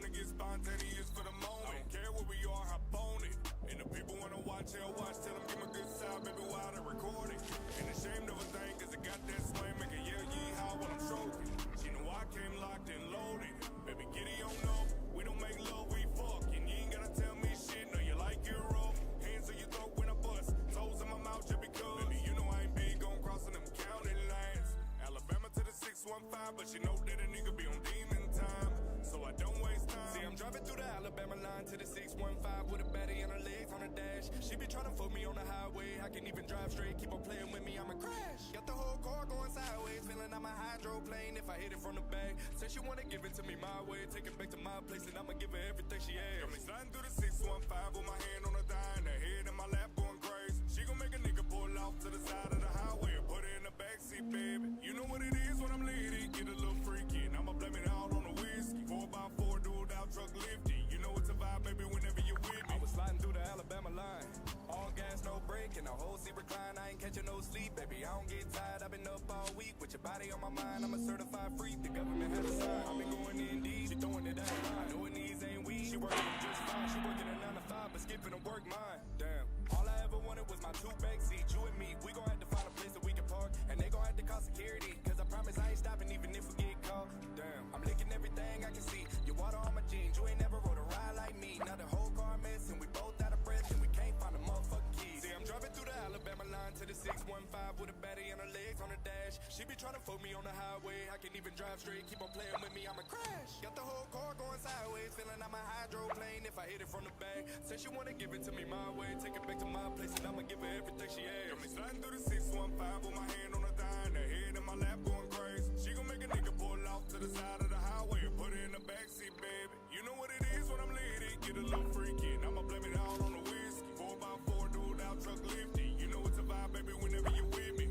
Speaker 2: time to get spontaneous for the moment. I don't care where we are, hop on it. And the people wanna watch, hell watch, tell them give me a good side, baby, while they record it. And ashamed of a thing, cause it got that swing, make a yell yeehaw while I'm stroking. She know I came locked and loaded. Baby, giddy on up, we don't make love, we fuck. And you ain't gotta tell me shit, no, you like your rope. Hands on your throat when I bust, toes in my mouth just because. Baby, you know I ain't big on crossing them county lines. Alabama to the 615, but she know that a nigga be on demon time. So I don't waste time.
Speaker 11: See, I'm driving through the Alabama line to the 615 with a baddie and her legs on the dash. She be trying to fuck me on the highway. I can even drive straight, keep on playing with me, I'ma crash. Got the whole car going sideways, feeling I'm a hydroplane if I hit it from the back. Said she wanna give it to me my way, take it back to my place, and I'ma give her everything she has.
Speaker 2: Got me sliding through the 615 with my hand on her thigh and her head in my lap going crazy. She gon' make a nigga pull off to the side of the highway and put her in the backseat, baby. You know what it is when I'm leading, get a little freaky, and I'ma blame it all on the whiskey. 4x4 dude out truck lifting. You know it's a vibe, baby, whenever you with me.
Speaker 11: I was sliding through the Alabama line, all gas, no brake, and the whole seat recline. I ain't catching no sleep, baby, I don't get tired. I've been up all week with your body on my mind. I'm a certified freak, the government has a sign. I've been going in deep, she throwing it out. I know her knees ain't weak, she working them just fine. She working a 9 to 5, but skipping to work mine. Damn, all I ever wanted was my 2 back seats. You and me, we gon' have to find a place that we can park, and they gon' have to call security, cause I promise I ain't stopping even if we get caught. Damn, I'm licking everything I can see. Your water on my jeans, you ain't never rode a ride like me. Now the whole car mess and we both out of breath and we can't find the motherfucking keys. See, I'm driving through the Alabama line to the 615 with a baddie and her legs on the dash. She be trying to fuck me on the highway. I can even drive straight, keep on playing with me, I'ma crash. Got the whole car going sideways, feeling I'm a hydroplane if I hit it from the back. Said she wanna give it to me my way, take it back to my place, and I'ma give her everything she has.
Speaker 2: Got me sliding through the 615 with my hand on her thigh and her head in my lap going crazy. She gon' make a nigga pull off to the side of the highway and put her in the backseat, baby. You know what it is when I'm leading, get a little freaky, and I'ma blame it all on the whiskey. 4x4 dude out truck lifting. You know it's a vibe, baby, whenever you with me.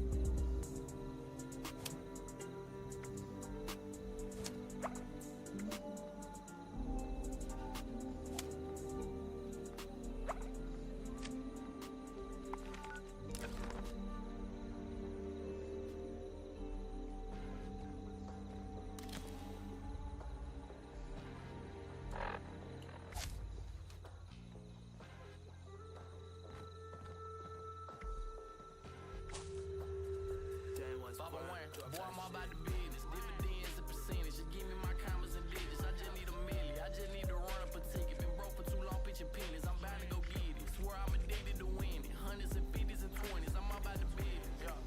Speaker 4: Boy, I'm all about the business. Dividends and percentage. Just give me my commas and digits. I just need a million. I just need to run up a ticket. Been broke for too long, pitching pennies. I'm bound to go get it. Swear I'm addicted to winning. Hundreds and 50s and 20s. I'm all about the business. Yeah.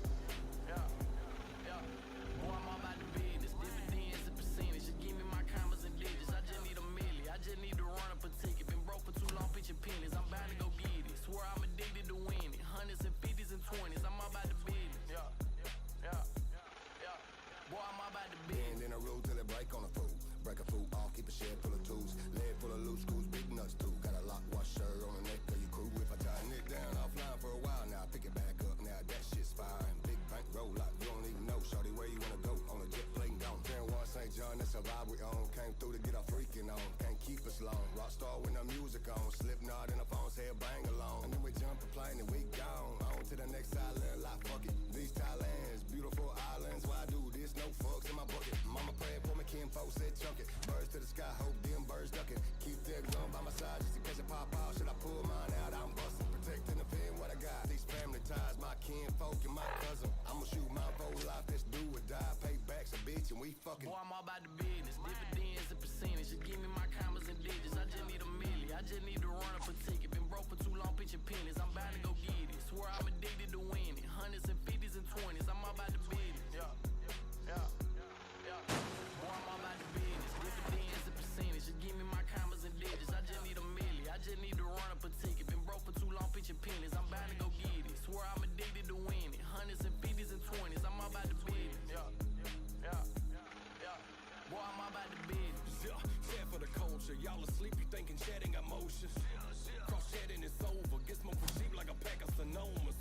Speaker 4: Boy, I'm all about the business. Dividends and percentage. Just give me my commas and digits. I just need a million. I just need to run up a ticket. Been broke for too long, pitching pennies. I'm bound to go get it. Swear I'm addicted to winning. Hundreds and 50s and 20s. I'm all about the business. Boy, I'm all about the business.
Speaker 5: Bend in a road till it break on the food. Break a food off, keep a shed full of tools. Leg full of loose screws, big nuts too. Got a lock wash shirt on the neck of your crew. If I tighten it down, offline for a while now. Pick it back up now, that shit's fire. Big bank roll like you don't even know. Shorty, where you wanna go? On a jet plane gone. 10-1 St. John, that's a vibe we own. Came through to get our freaking on. Can't keep us long. Rockstar with the music on. Slipknot in the phone's head bang along. And then we jump a plane and we gone. On to the next island, like fuck it. These Thailands, beautiful islands. Why I do this? No fucks in my bucket. Mama prayed for me, kinfolk said chunk it. Birds to the sky, hope them birds ducking. Keep that gun by my side just in case it pop out. Should I pull mine out? I'm busting, protecting the pen what I got. These family ties, my kinfolk and my cousin. I'ma shoot my whole life, let's do or die. Pay back's a bitch and we fucking.
Speaker 4: Boy, I'm all about the business. Dividends and percentage. Just give me my commas and digits. I just need a million. I just need to run up a ticket. Been broke for too long, pitching pennies. I'm bound to go get it. Swear I'm addicted to winning. Hundreds and 50s and 20s. I'm all about the business. Yeah. Boy, I'm all about the business. Dividends and percentage. Just give me my commas and digits. I just need a million. I just need to run up a ticket. Been broke for too long, pitching pennies. I'm bound to go get it. Swear I'm addicted to winning. Hundreds and 50s and 20s. I'm all about the business. Yeah. Boy, I'm all about the business.
Speaker 11: Chat for the culture. Y'all asleep, you thinking chatting emotions. Cross chatting is over. Get smoked from sheep like a pack of Sonomas.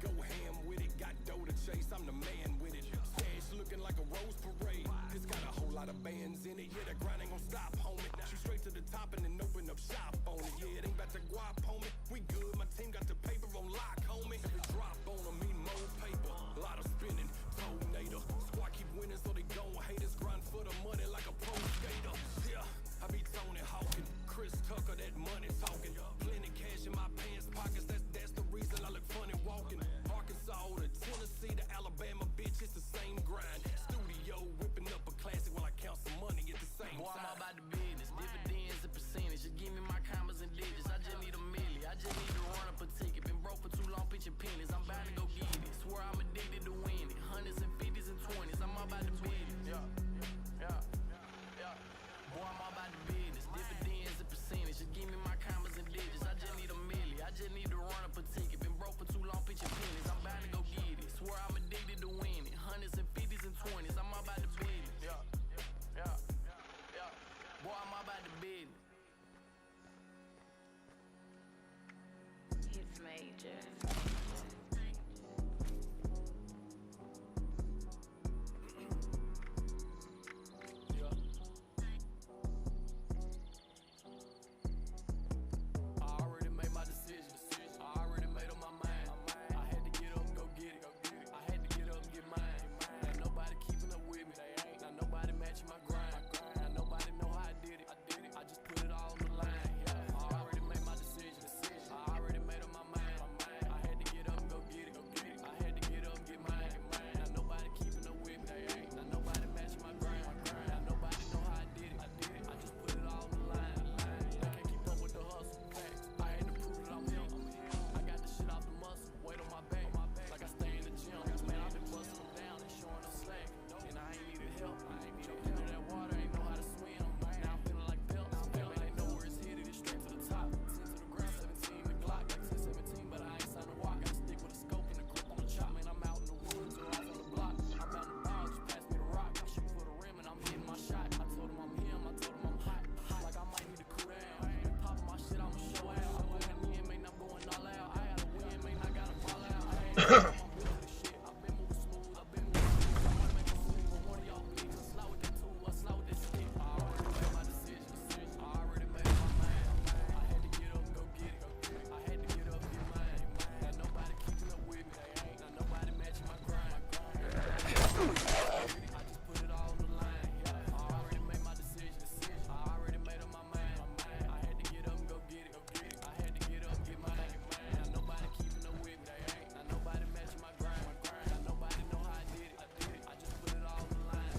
Speaker 11: Go ham with it, got dough to chase, I'm the man with it. Stash looking like a rose parade. It's got a whole lot of bands in it. Yeah, the grind ain't gon' stop, homie. Shoot straight to the top and then open up shop on it. Yeah, it ain't about to guap, homie. We good, my team got the paper on lock, homie. Every drop on them mean more paper. A lot of spinning, tornado. Squad keep winning so they gon' hate us. Grind for the money like a pro skater. Yeah, I be Tony
Speaker 4: about the business. Dividends and percentage. Just give me my commas and digits. I just need a milli. I just need to run up a ticket. Been broke for too long, pitching pennies. I'm bound to go get it. Swear I'm addicted to winning. Hundreds and fifties and twenties. I'm all about the business. Yeah. Boy, I'm all about the business. Dividends and percentage. Just give me my commas and digits. I just need a milli. I just need to run up a ticket. Been broke for too long, pitching pennies. I'm bound to go get it. Swear I'm addicted to winning. Hundreds and fifties and twenties. I'm all about the business. Yeah. Boy, I'm all about the business.
Speaker 7: It's major.
Speaker 4: I already made my decision. I already made up my mind. I had to get up and go get it. I had to get up and get mine. Ain't nobody keeping up with me. Not nobody matching my grind. Not nobody know how I did it. I just put it all on the line. Yeah, I already made my decision. I already made up my mind. I had to get up and go get it. I had to get up and get mine. Not nobody keeping up with me. Not nobody matching my grind. Not nobody know how I did it. I just put it all on the line. I can't keep up with the hustle. Facts. I had to prove that I'm him. I got the shit off the muscle. Weight on my back. Like I stay in the gym. Man, I've been busting them down and showing them slack. And I ain't needed help. Jumping into that water, ain't know how to swim. Now I'm feeling like Phelps. Man, they know where it's headed. It's straight to the top. 10 to the ground, 17 the Glock. Like 10, 17, but I ain't signed to walk. I stick with a scope and a grip on the chop. Man, I'm out in the woods or off on the block. I'm out in the ball, just pass me the rock. I shoot for the rim and I'm hitting my shot. I told him I'm him, I told him I'm hot. Like I might need to cool down. Popping my shit, I'ma show out. I'm going in, man, I'm going all out. I gotta win, man, I gotta fall out. I ain't I'm built for this shit. I've been moving smooth, I've been moving smooth. I wanna make a swing, but one of y'all please. I slide with that tool, I slide with that stick. I already made my decision. I already made up my mind. I had to get up and go get it. I had to get up and get mine. Not nobody keeping up with me. Not nobody matching my grind. I just put it all on the line. I already made my decision. I already made up my mind. I had to get up and go get it. I had to get up and get mine. Not nobody keeping up with me. Not nobody matching my grind. Not nobody know how I did it. I just put it all on the line.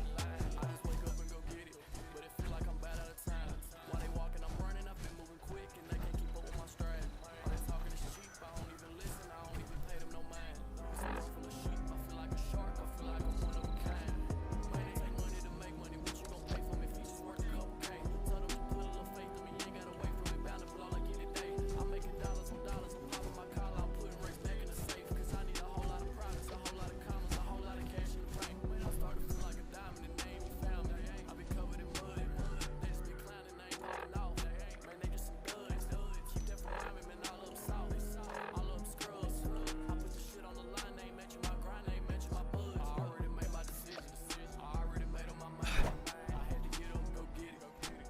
Speaker 4: I just wake up and go get it. But it feel like I'm bad out of time. While they walking, I'm running. I've been moving quick and they can't keep up with my stride. All they talking is cheap. I don't even listen. I don't even pay them no mind. It's a world full of sheep. I feel like a shark. I feel like I'm one of a kind. Man, it take money to make money. What you gon' pay for me if you just work a couple K? Tell them to put a little faith in me. You ain't gotta wait for me. Bound to blow like any day. I'm making dollars on dollars. I'm popping my collar. I'm putting racks back in the safe. Cause I need a whole lot of profits, a whole lot of commas, a whole lot of cash in the bank. Man, I'm starting to feel like a diamond and they ain't even found me. I've been covered in mud. They just be clowning, they ain't going off. Man, they just some duds. Keep that from me, man. All up south, all up scrubs. I put the shit on the line. They ain't matching my grind, they ain't matching my buzz. I already made my decision. I already made up my mind. I had to get up and go get it.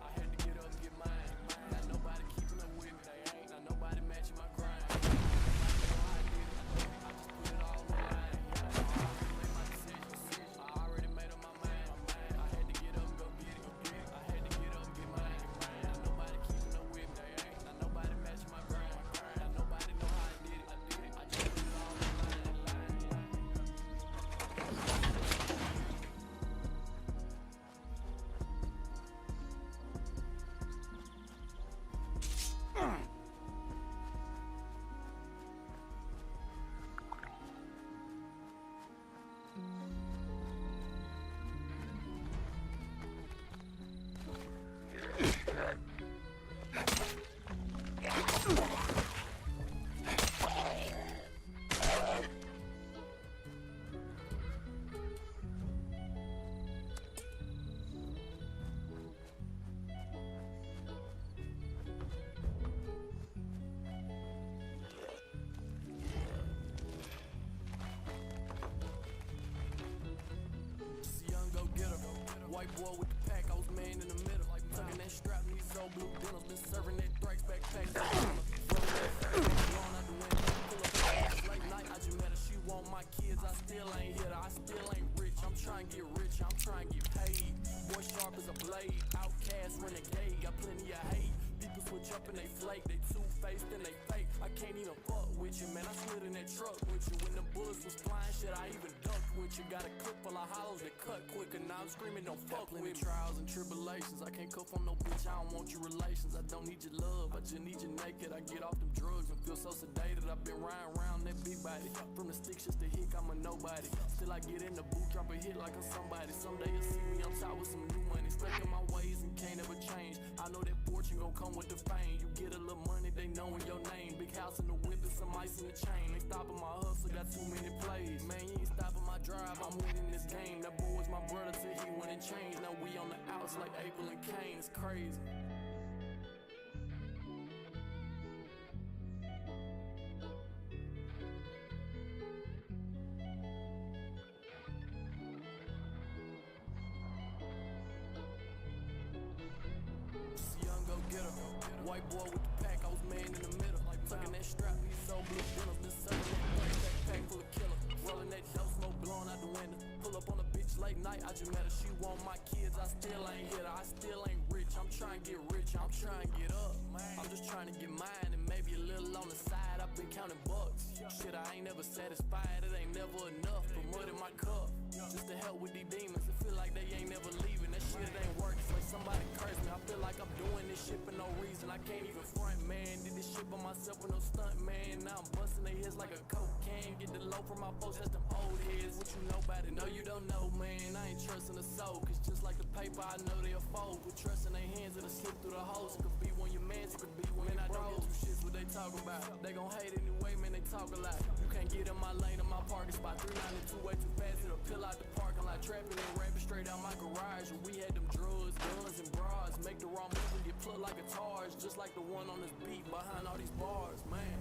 Speaker 4: I had to get up and get mine. Not nobody keeping up with me. Not nobody matching my grind. Nobody know how I did it. I just put it all on the line. I already made my decision. I already made up my mind. I had to get up and go get it. I had to get up and get mine. Not nobody keeping up with me. Not nobody matching my grind. Not nobody know how I did it. I just put it all on the line. White boy with the pack, I was man in the middle. Tucking that strap, these old blue denims. Been serving that Thrax backpack. Late night, I just met her. She want my kids. I still ain't hit her. I still ain't rich. I'm trying to get rich. I'm trying to get paid. Boy sharp as a blade. Outcast, renegade. Got plenty of hate. People switch up and they flake. They two-faced and they fake. I can't even fuck with you, man. I slid in that truck with you when the bullets was flying, shit, I even ducked with you. Got a clip full of hollows that cut quicker. Now I'm screaming, don't fuck with me. Trials and tribulations, I can't cuff on no bitch, I don't want your relations. I don't need your love, I just need you naked. I get off them drugs and feel so sedated. I've been riding around that big body. From the sticks just to hick, I'm a nobody. Still I get in the booth, drop a hit like I'm somebody. Someday you'll see me on top with some new money. Stuck in my ways and can't ever change. I know that fortune gon' come with the fame. You get a little money, they knowin' your name. Big house in the whip and some ice in the chain. They stopping my hustle, got too many plays. Man, you ain't stopping my drive, I'm winning this game. That boy was my brother till he went and changed. Now we on the outs like Abel and Cain. It's crazy. White boy with the pack, I was man in the middle. Tucking that strap, these so blue dinners. Been serving that backpack full of killer. Rolling that dope smoke, blowing out the window. Pull up on a bitch late night, I just met her. She want my kids, I still ain't hit her. I still ain't rich, I'm trying to get rich, I'm trying to get up. I'm just trying to get mine and maybe a little on the side. I've been counting bucks. Shit, I ain't never satisfied, it ain't never enough. But mud in my cup, just to help with these demons. It feel like they ain't never leaving. That shit, it ain't working. It's like somebody cursed me. I feel like I'm doing this shit for no reason. I can't even front, man. Did this shit by myself with no stunt, man. Now I'm busting their heads like a coke can. Get the low from my folks, that's them old heads. What you know about it? No, you don't know, man. I ain't trusting the soul. Cause just like the paper, I know they'll fold. With trust in their hands, it'll slip through the holes. It could be one your mans, it could be one your bros. I don't give two shits what they talk about. They gon' hate anyway, man, they talk a lot. You can't get in my lane in my parking spot. 392 way too fast, it'll pill out the parking lot. Trapping and rapping straight out my garage. When we had them drugs, guns, and bras. Make the wrong move and get plugged like a Targe. Just like the one on this beat behind all these bars, man.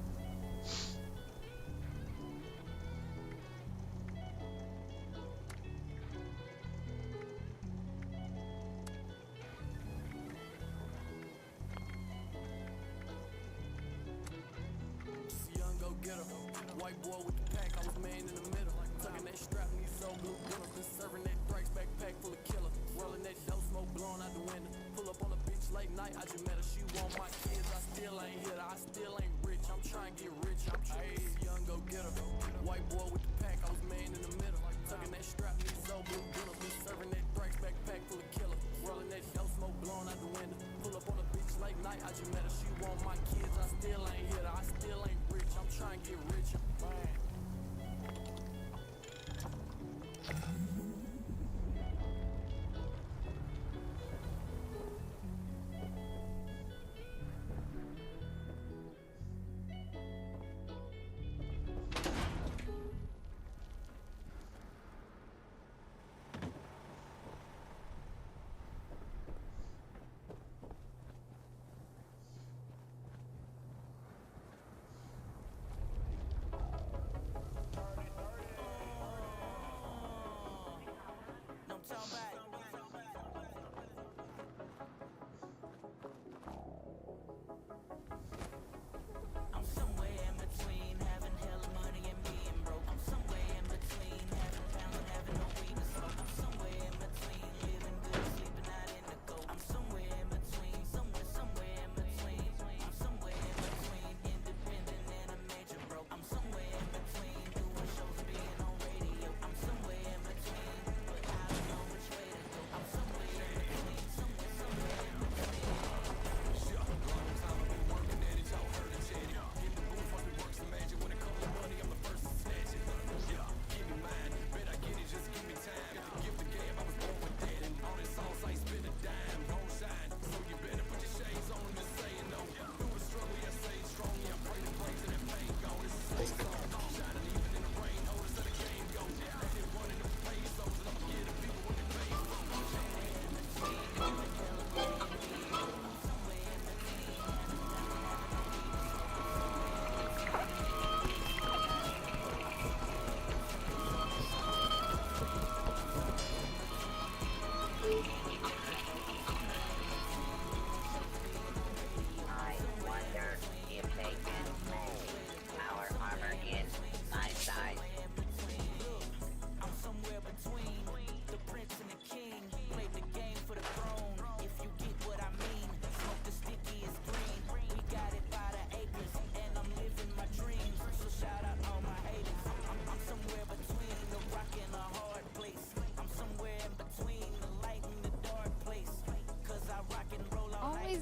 Speaker 4: White boy with the pack, I was man in the middle. Tucking that strap, these so blue dinners. Been serving that Thrax backpack full of killer. Rolling that dope smoke, blowing out the window. Pull up on a bitch late night, I just met her. She want my kids, I still ain't hit her. I still ain't rich, I'm trying to get rich. I'm hey, young go get her. White boy with the pack, I was man in the middle. Tucking that strap, these so blue dinners. Been serving that Thrax backpack full of killer. Rolling that dope smoke, blowing out the window. Pull up on a bitch late night, I just met her. She want my kids, I still ain't hit her. I still ain't rich, I'm trying to get rich. Man.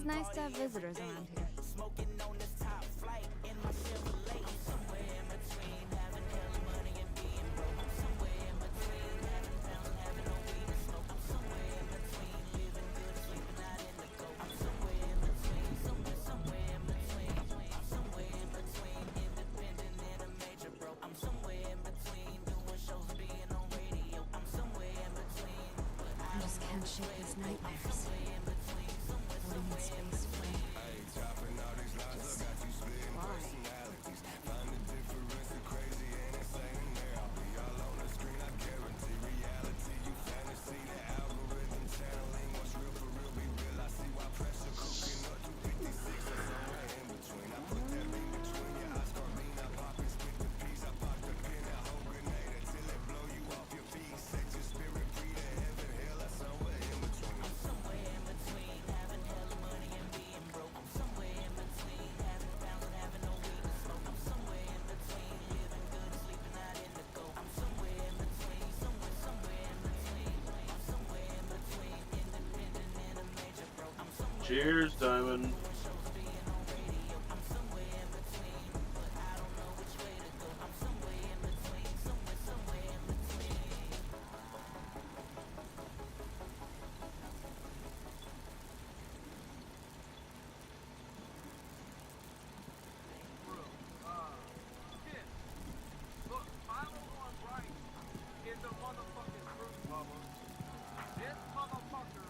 Speaker 12: It's nice to have visitors around here.
Speaker 13: Smoking on the top flight in my Chevrolet. Somewhere in between having hella money and being broke. I'm somewhere in between having pounds and having no weed to smoke. I'm somewhere in between living good, sleeping out in the cold. I'm somewhere in between, somewhere in between. I'm somewhere in between independent and a major broke. I'm somewhere in between doing shows, being on radio. I'm somewhere in between, but
Speaker 12: I just can't shake these nightmares. Floating in space.
Speaker 5: Chopping all these lines, I got you splitting personalities. Find the difference, the crazy and insane in there. I'll be all on the screen, I guarantee reality. You fantasy, the algorithm channeling what's real for real, be real. I see why pressure cooking up 256 or somewhere in between. I put that beam between your eyes, carbine, I pop and split the piece. I pop the pin, that whole grenade until it blow you off your feet. Set your spirit free to heaven, hell, that's somewhere in between.
Speaker 13: I'm somewhere in between having hella money and being broke. I'm somewhere in between having pounds and having no weed to smoke. I'm somewhere in between living good, sleeping out in the cold. I'm somewhere in between, somewhere in between. I'm somewhere in between independent and a major broke. I'm somewhere.
Speaker 3: Cheers, Diamond.
Speaker 13: Doing shows, being on radio. I'm somewhere in between, but I don't know which way to go. I'm somewhere in between, somewhere in between.
Speaker 11: Look, I'm on right in the motherfucking fruit, Bubba. This motherfucker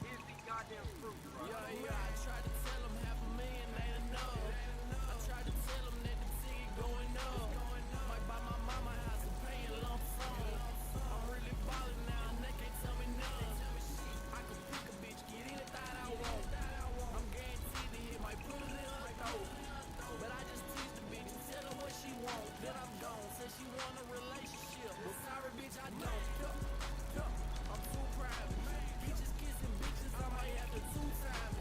Speaker 11: is the goddamn fruit, bro.
Speaker 4: Yeah, I tried to tell him $500,000 ain't enough. I tried to tell him that the ticket going up. Might buy my mama house and pay a lump sum. I'm really ballin' now and they can't tell me none. I can pick a bitch, get anything I want. I'm guaranteed to hit my put it in her throat. But I just tease the bitch and tell her what she want. Then I'm gone. Said she want a relationship. But sorry, bitch, I don't. I'm too private. Bitches kissing bitches, I might have to 2 times.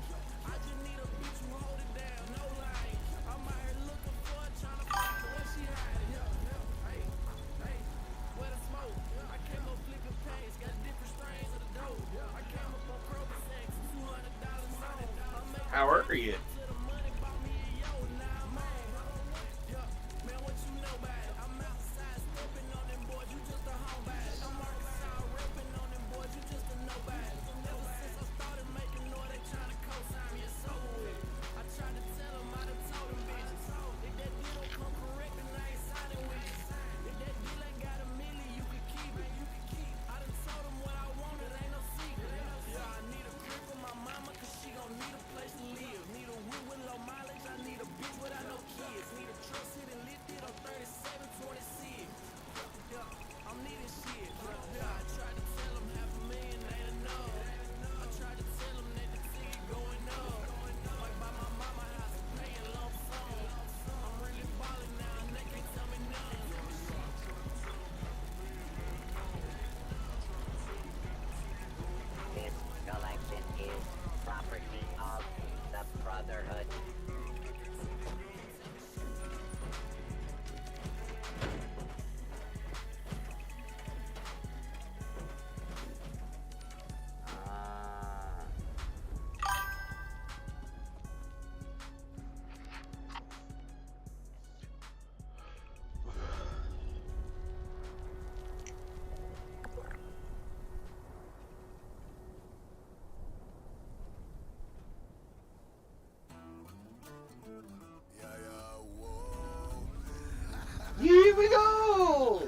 Speaker 4: I just need a bitch who hold it down, no lying. I'm out here looking for her, trying to find her where she hiding. Hey, where the smoke? I came up flipping paints, got different strains of the dope. I came up on Kroger sex, $200 zone.
Speaker 3: How are you?
Speaker 4: To the money, bought me a yo, now I'm on. Man, what you know about it? I'm outside stepping on them boys, you just a homebody. I'm Arkansas repping on them boys, you just a nobody. Ever since I started making noise, they tryna co-sign me, it's over with. I tried to tell them, I done told them bitches. If that deal don't come correct, then I ain't signing with you. If that deal ain't got $1 million, you can keep it. I done told them what I wanted, ain't no secret. Yeah, I need a crib for my mama, cause she gon' need a place to live. Need a whip with low mileage, I need a bitch without no kids. Need a truck sitting lifted on 3726. Yeah, I'm needing shit. Yeah, I tried to tell them $500,000 ain't enough. I tried to tell them that the ticket going up. Might buy my mama house and pay a lump sum. I'm really ballin' now and they can't tell me none.
Speaker 14: This collection is property of the Brotherhood.
Speaker 3: Here we go!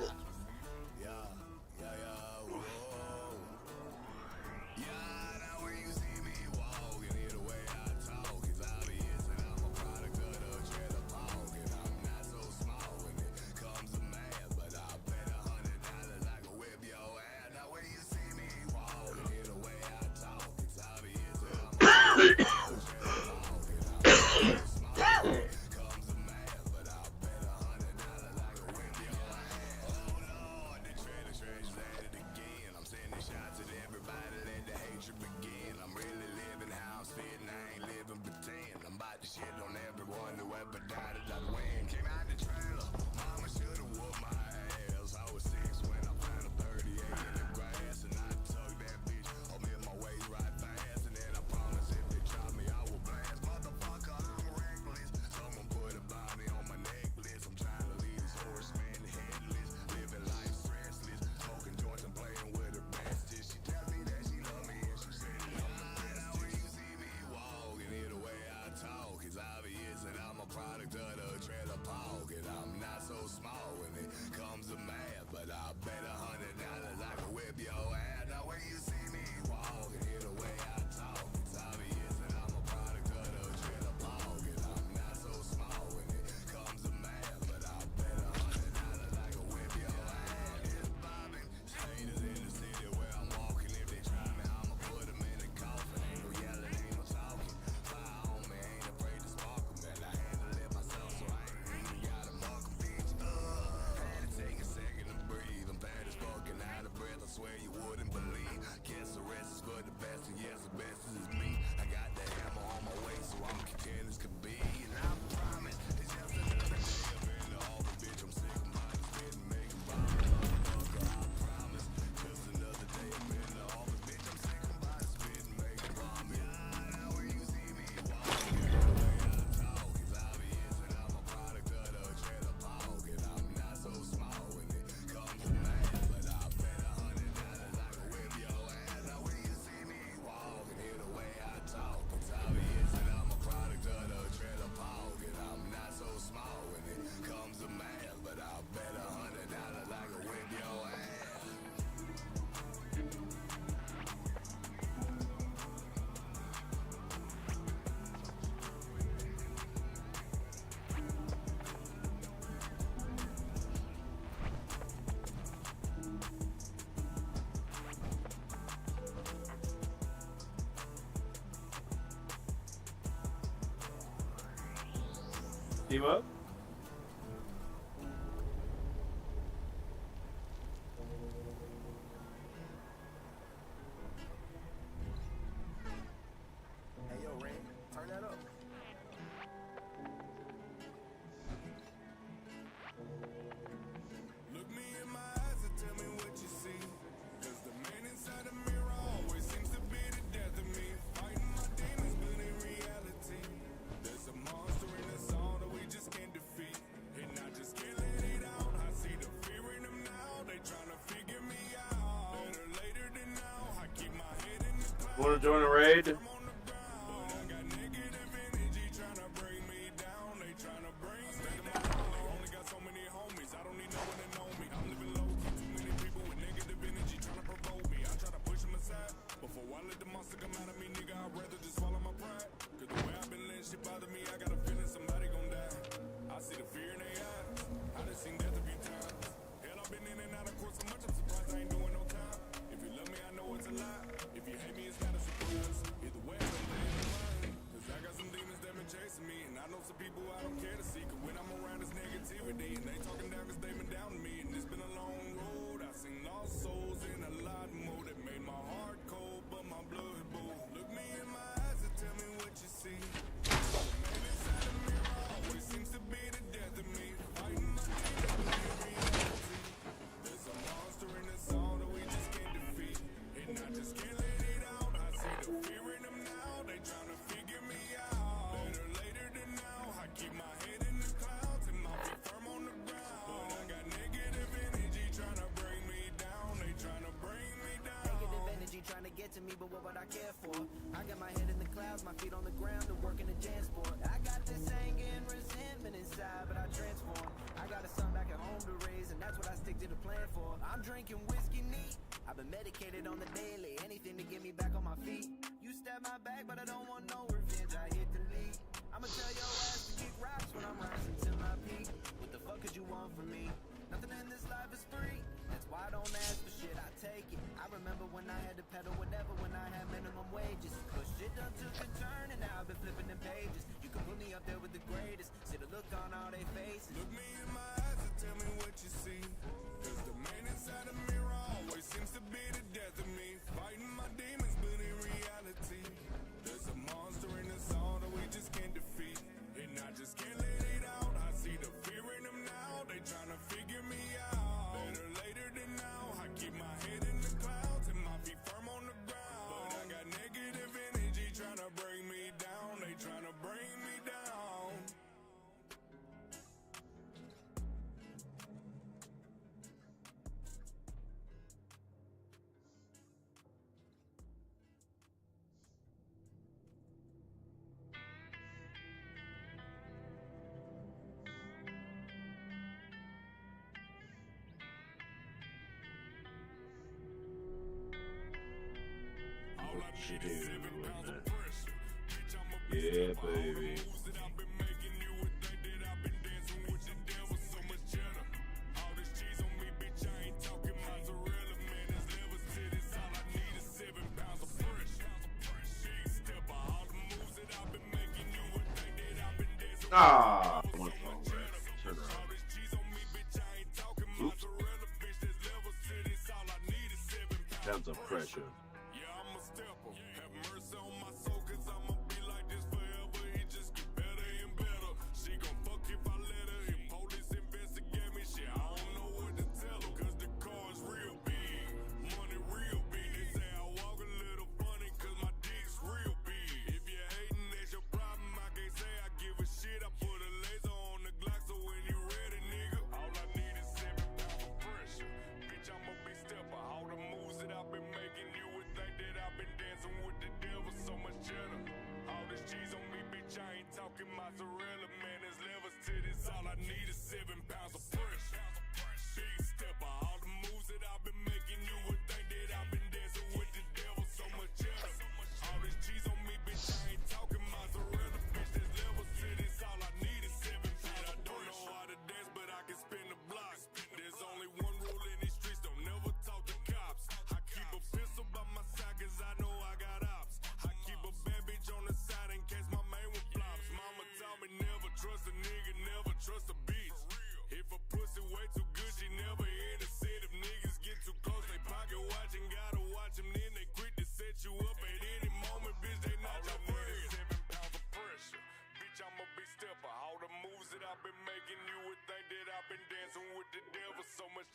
Speaker 3: Team up?
Speaker 15: Hey, yo, Ray, turn that up.
Speaker 2: Look me in my eyes and tell me what you see. Cause the man inside the mirror always seems to be the death of me. Fighting my demons, but in reality, there's a monster in us all that we just can't defeat. And I just can't let it out. I see the fear in them now. They trying to figure me out. Better later than now. I keep my head in the clouds.
Speaker 3: Want to join a raid?
Speaker 13: To me, but what would I care for? I got my head in the clouds, my feet on the ground, and working the dance floor. I got this anger and resentment inside, but I transform. I got a son back at home to raise, and that's what I stick to the plan for. I'm drinking whiskey neat. I've been medicated on the daily, anything to get me back on my feet. You stab my back, but I don't want no revenge. I hit the lead. I'ma tell your ass to kick rocks when I'm rising to my peak. What the fuck could you want from me? Nothing in this life is free. That's why I don't ask for shit, I take it. I remember when I had to pedal whatever, when I had minimum wages. But shit done took a turn and now I've been flipping them pages. You can put me up there with the greatest. See the look on all their faces.
Speaker 2: Look me in my eyes and tell me what you see. Cause the man inside the mirror always seems to be the death of me. Fighting my demons, but in reality, there's a monster in us all that we just can't defeat. And I just can't let it out. I see the fear in them now. They trying to figure me out. Better later than now. I keep my head in the clouds and my feet firm on the ground. But I got negative energy trying to bring me down. They trying to bring me down.
Speaker 3: What you doing? Yeah, baby. Ah, what's wrong? Turn around. Oops. Pounds of pressure. Mozzarella, man, there's levels to this. All I need is 7 pounds of pressure. Big stepper, all the moves that I've been making, you would think that I've been dancing with the devil. So much cheddar. All this cheese on me, bitch, I ain't talking mozzarella, bitch. There's levels to this. All I need is 7 pounds. I don't know how to dance, but I can spin the block. There's only one rule in these streets, don't never talk to cops. I keep a pistol by my side, cause I know I got ops. I keep a bad bitch on the side in case my main one flops. Mama taught me never trust a nigga.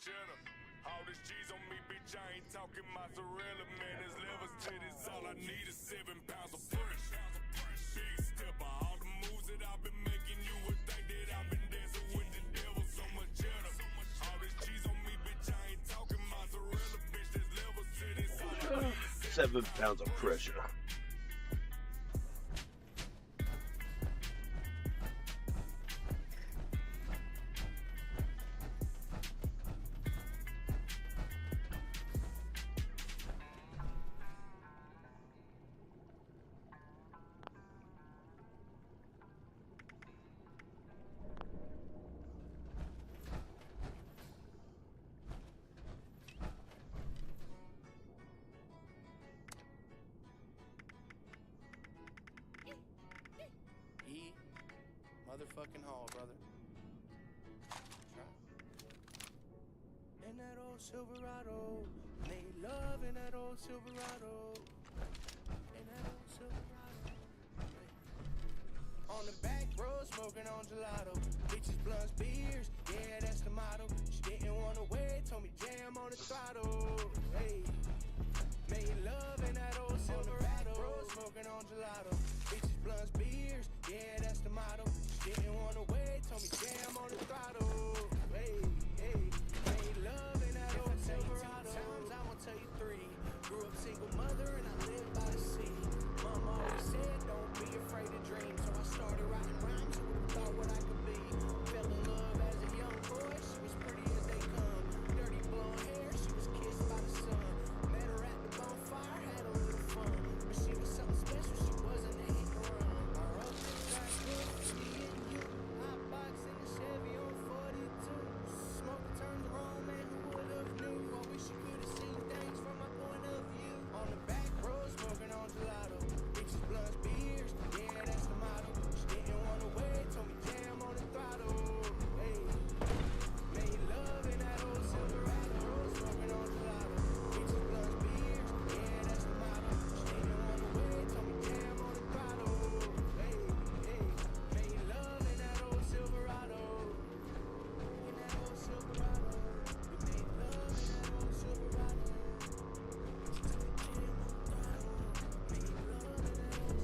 Speaker 3: cheddar. All this cheese on me, bitch, I ain't talking mozzarella, man. This liver titties, all I need is 7 pounds of pressure. Big stepper, all the moves that I've been making, you would think that I've been dancing with the devil. So much cheddar. All this cheese on me, bitch, I ain't talking mozzarella, bitch. This liver titties, all I need is
Speaker 16: 7 pounds of pressure.
Speaker 15: Motherfucking hall, brother. Try. In that old Silverado, made love in that old Silverado. In that old Silverado. On the back road, smoking on gelato. Bitches, blunts, beers, yeah, that's the motto. She didn't wanna wait, told me jam on the throttle. Hey, made love in that old Silverado. Road, smoking on gelato. Bitches, blunts, beers, yeah, that's the motto. Didn't wanna wait, told me jam on the throttle. Hey, hey, made love in that old Silverado. Times I won't tell you 3. Grew up single mother and I lived by the sea. Mama always said don't be afraid to dream. So I started writing rhymes, who would've thought what I could be. Fell in love as a young boy, she was pretty as they come. Dirty blonde hair, she was kissed by the sun. Met her at the bonfire, had a little fun. But she was something special, she wasn't a hit and run. Our old got good for me and you. Hot box in the Chevy on 42. Smoke turned the wrong man, who would've knew? I wish you could've seen things from my point of view. On the back road, smoking on gelato. Bitches, blunts, beers, yeah, that's the motto. She didn't wanna wait, told me jam on the throttle. Hey, made love in that old Silverado. Smoking on gelato. Bitches, blunts, beers, yeah, that's the motto. She didn't wanna wait, told me jam on the throttle. Hey, hey, made love in that old Silverado. In that old Silverado. We made love in that old Silverado.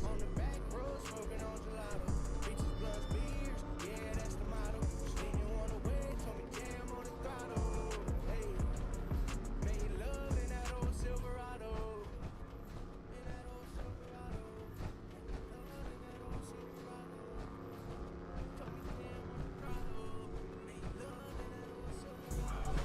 Speaker 15: On the back road, smoking on gelato. Bitches, blunts, beers, yeah, that's the motto. She didn't wanna wait, told me jam on the throttle. Hey, made love in that old Silverado. In that old Silverado. Made love in that old Silverado. Told me jam on the throttle. Made love in that old Silverado.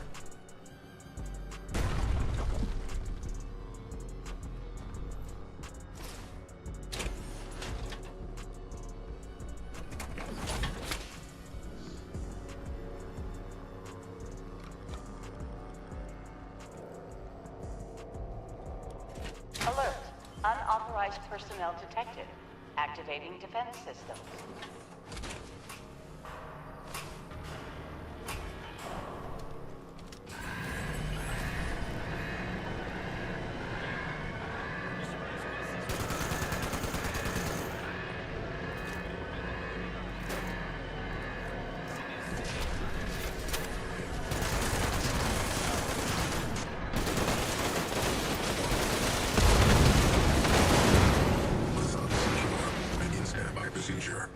Speaker 7: Alert. Unauthorized personnel detected. Activating defense systems.
Speaker 3: Procedure.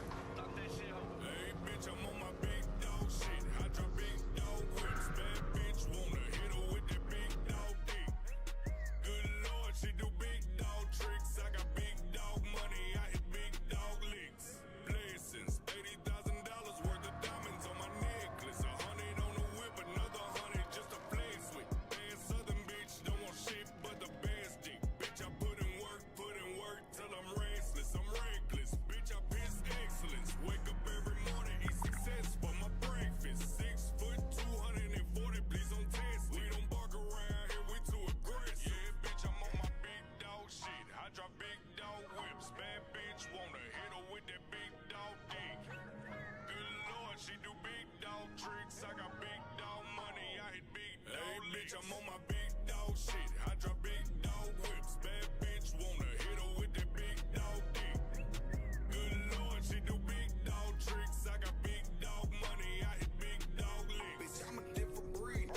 Speaker 3: bitch, I'm on my big dog shit. I drop big dog whips. Bad bitch wanna hit her with that big dog dick. Good lord, she do big dog tricks. I got big dog money, I hit big dog licks.
Speaker 5: Bitch, I'm a different breed.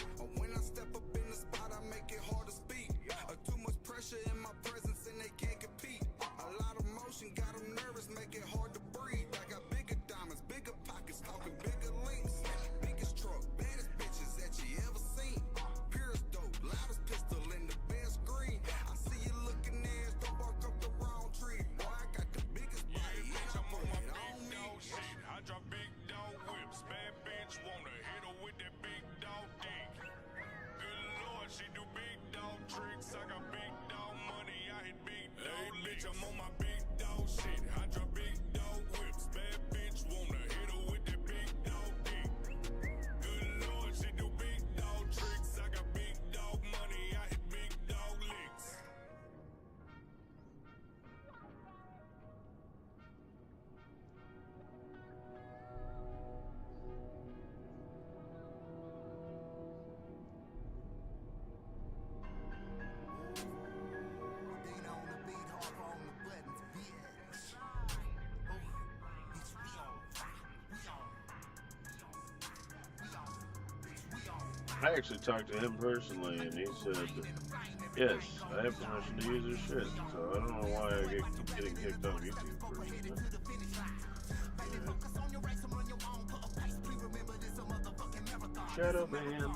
Speaker 16: I actually talked to him personally, and he said, yes, I have permission to use his shit. So I don't know why I keep getting kicked off YouTube for it. Shadow Man.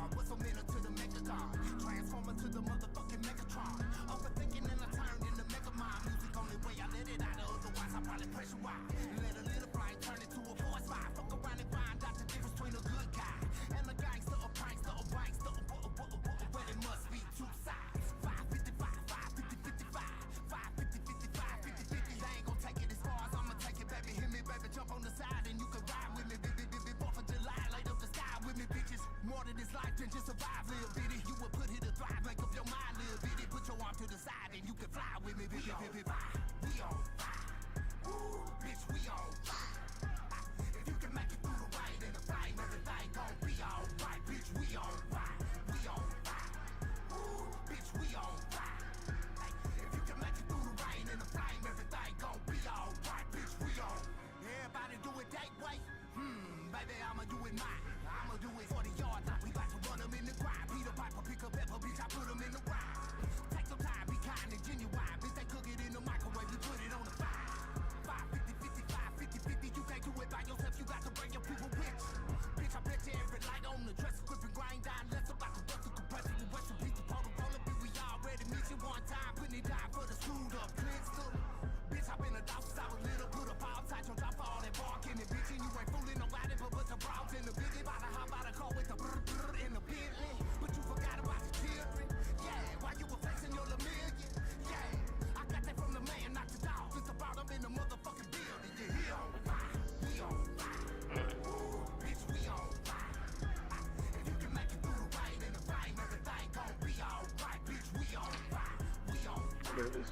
Speaker 16: There it is.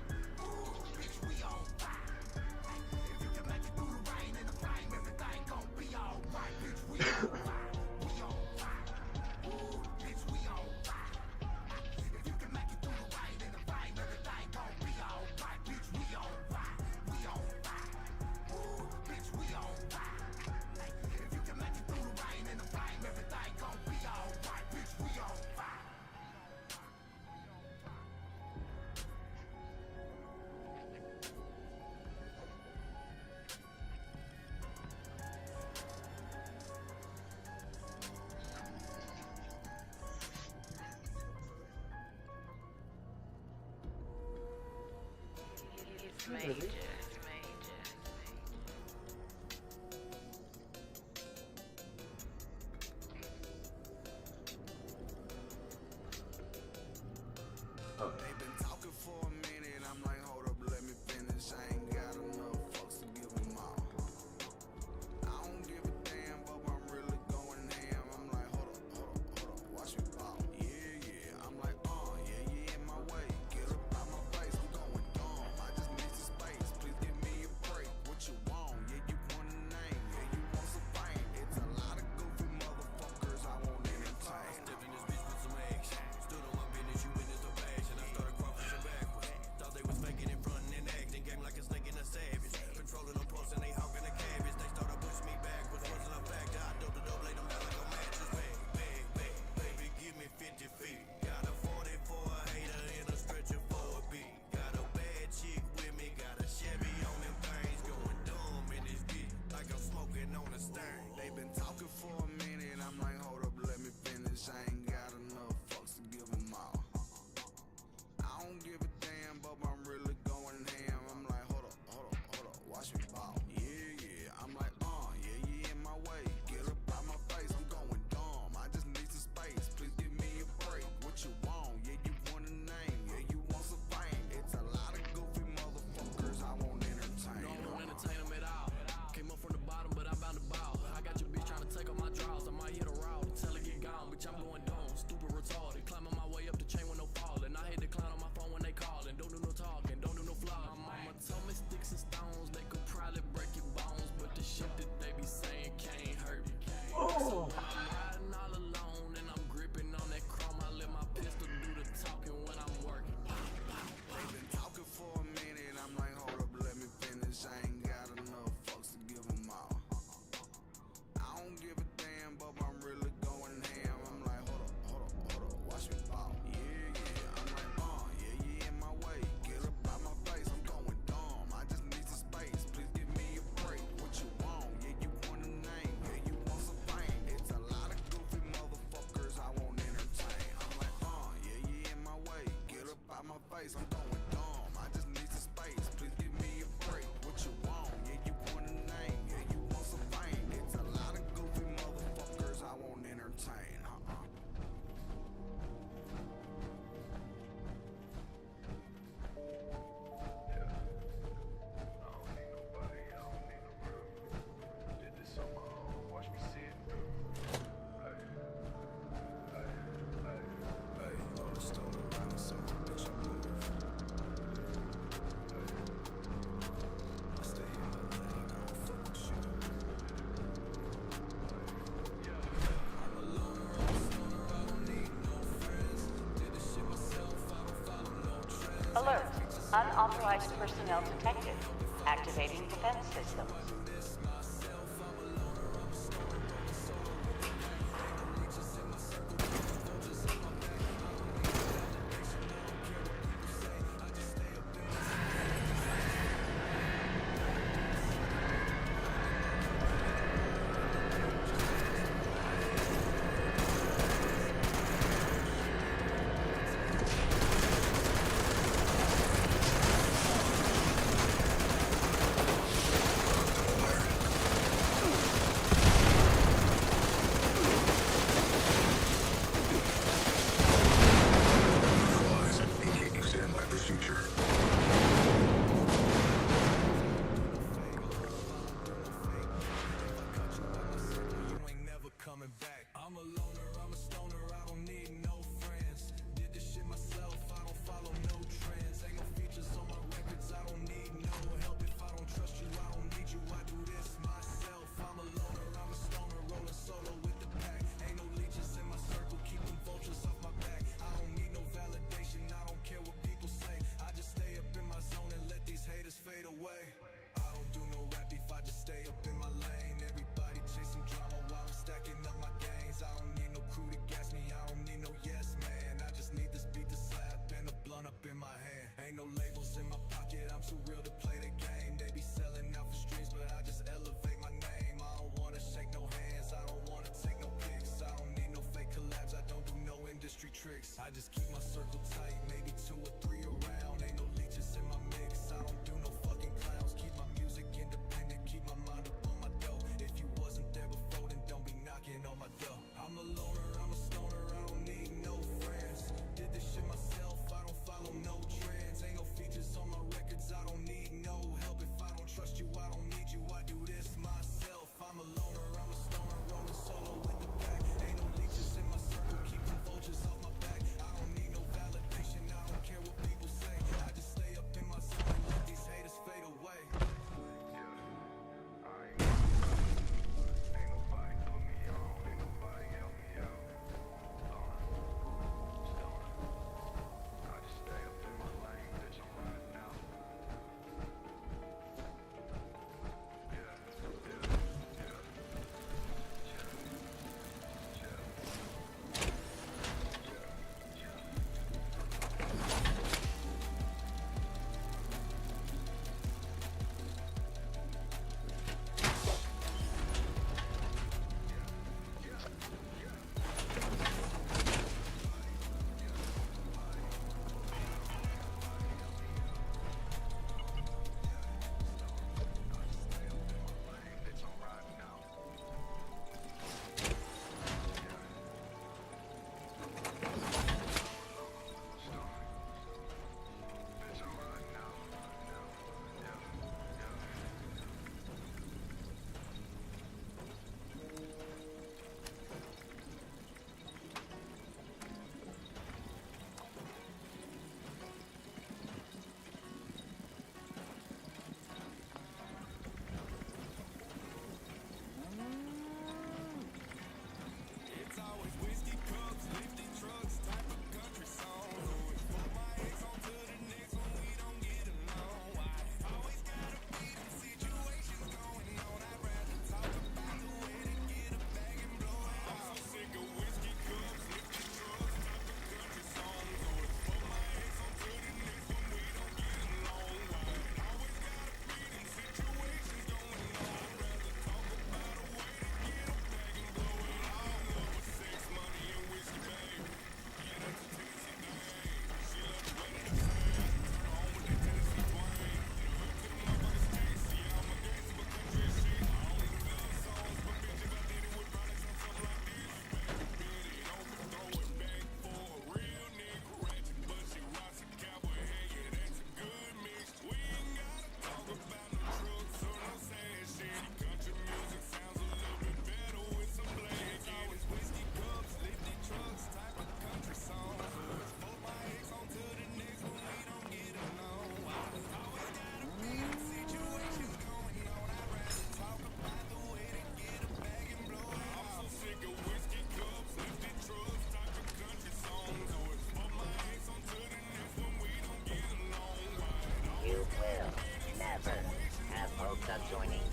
Speaker 7: Major.
Speaker 1: They've been talking for a minute, I'm like, hold up, let me finish. I ain't got enough fucks to give them all. I don't give a damn, but I'm really going ham. I'm like, hold up, watch me ball. Yeah, I'm like, yeah, in my way. Get up out my face, I'm going dumb. I just need some space, please give me a break. What you want? Yeah, you want a name, yeah, you want some fame. It's a lot of goofy motherfuckers I won't entertain.
Speaker 11: Stepped in this bitch with some action. Stood on my business, you witnessed the passion. I started crawling backwards. Thought they was faking in front and acting. Game like a snake and a savage. Controlling them pulse and they hawking the cabbage. They started pushing me backwards. Wasn't a factor. I dope the dope, lay them down like a mattress. Bang. Baby, give me 50 feet. Got a 40 for a hater and a stretcher for a beat. Got a bad chick with me. Got a Chevy on them things. Going dumb in this bitch. Like I'm smoking on the stern.
Speaker 1: They've been talking for a minute, I'm like, hold up, let me finish. I ain't got enough fucks to give them all. I don't give a damn, but I'm really going ham. I'm like, hold up, watch me ball. Yeah, I'm like, yeah, in my way. Get up out my face, I'm going dumb. I just need some space, please give me a break. What you want? Yeah, you want a name, yeah, you want some fame. It's a lot of goofy motherfuckers I won't entertain.
Speaker 4: No, I won't entertain them at all. Came up from the bottom, but I found the ball. I got your bitch trying to take on my draws. I might hit a route, tell her get gone, bitch, I'm going dumb.
Speaker 7: personnel detected. Activating defense systems.
Speaker 3: I just keep my circle tight, maybe 2 or 3 around. Ain't no leeches in my mix, I don't do no fucking clowns. Keep my music independent, keep my mind up on my dough. If you wasn't there before, then don't be knocking on my door. I'm a loner, I'm a stoner, I don't need no friends. Did this shit myself, I don't follow no trends. Ain't no features on my records, I don't need no help. If I don't trust you, I don't need you, I do this myself. I'm a loner, I'm a stoner, rolling solo with the pack. Ain't no leeches in my circle, keep the vultures off my back. I don't need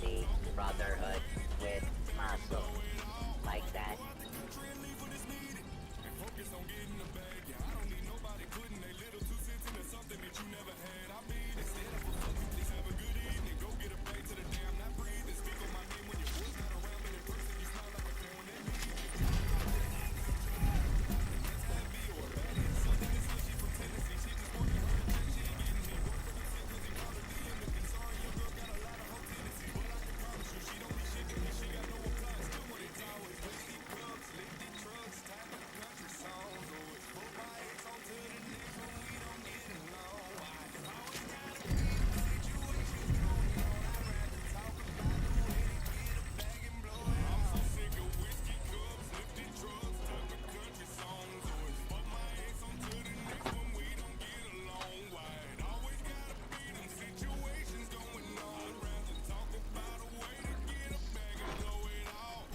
Speaker 14: the brotherhood with muscle. Like that.
Speaker 3: Focus on getting the bag. Yeah, I don't need nobody putting their little 2 cents into something that you never had. I mean, instead of a fuck you, please have a good evening. Go get a bag to the damn not breathing. Speak on my name when your boy's not around, but in person you smile like a fan when they meet you. That's happy or a baddie. Something is what she from Tennessee. She just working hard to think she ain't getting me. Work for the tip cause he probably DM me. Sorry, your girl got a lot of whole tendencies, but I can promise you she don't be shipping me. She got no applause. Still want it towers, whiskey clubs, lifted trucks, tapping country songs. Oh, it's put my ex on to the next when we don't get along. Why? Always gotta be them situations going on. I'd rather talk about the way to get a bag and blow it. I'm so sick of whiskey cups, lifted trucks, tapping country songs. Oh, it's put my ex on to the next when we don't get along. Why? It always gotta be them situations going on. I'd rather talk about a way to get a bag and blow it all.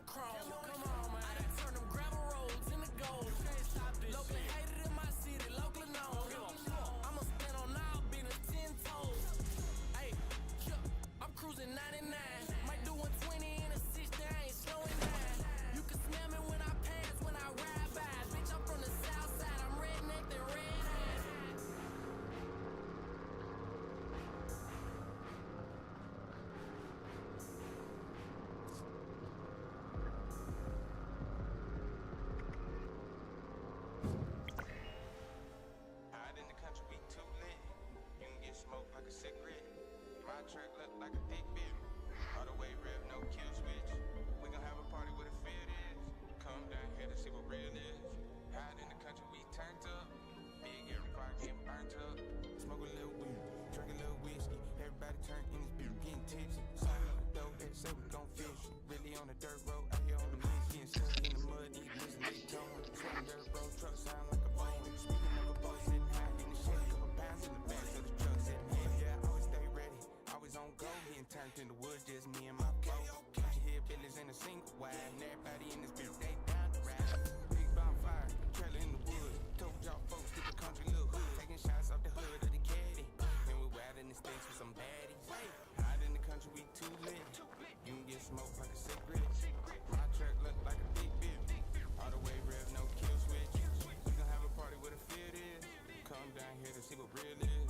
Speaker 4: the chrome. Come on, man. I done turn them gravel roads into gold. Can't stop this. Locally hated in my city, locally known. I'ma stand on all business 10 toes. Hey, I'm cruising 99. Might do 120 in a 60, I ain't slowing down. You can smell me when I pass, when I ride by. Bitch, I'm from the south side, I'm redneck and red-eyed.
Speaker 17: Out in the country, we too lit. You can get smoked like a cigarette. My track look like a thick bitch. All the way rev, no kill switch. We gon' have a party where the field is. Come down here to see what real is. Out in the country, we turned up. Big everybody getting burnt up. Smoke a little weed, drink a little whiskey. Everybody turn in this bitch, getting tipsy. Sign up the dough, they say we gon' fish. Really on the dirt road, out here on the mix. Getting stuck in the mud, eating this Daytona. Sweating dirt road, truck sound like a bone. Speaking of a boat, sitting high in the shade. Couple pounds in the back of the truck, sitting here. Yeah, I always stay ready. Always on go, getting turned in the woods, just me and my boat. Can't you hear Billy's in a single wide? And everybody in this bitch, they down the ride. Big bonfire, trailer in the woods. Told y'all folks, get the country little hood. Taking shots off the hood of the caddy. And we wild in the sticks with some baddies. Out in the country, we too lit. You can get smoked like a cigarette. My track look like a big bitch. All the way rev, no kill switch. We gon' have a party where the field is. Come down here to see what real is.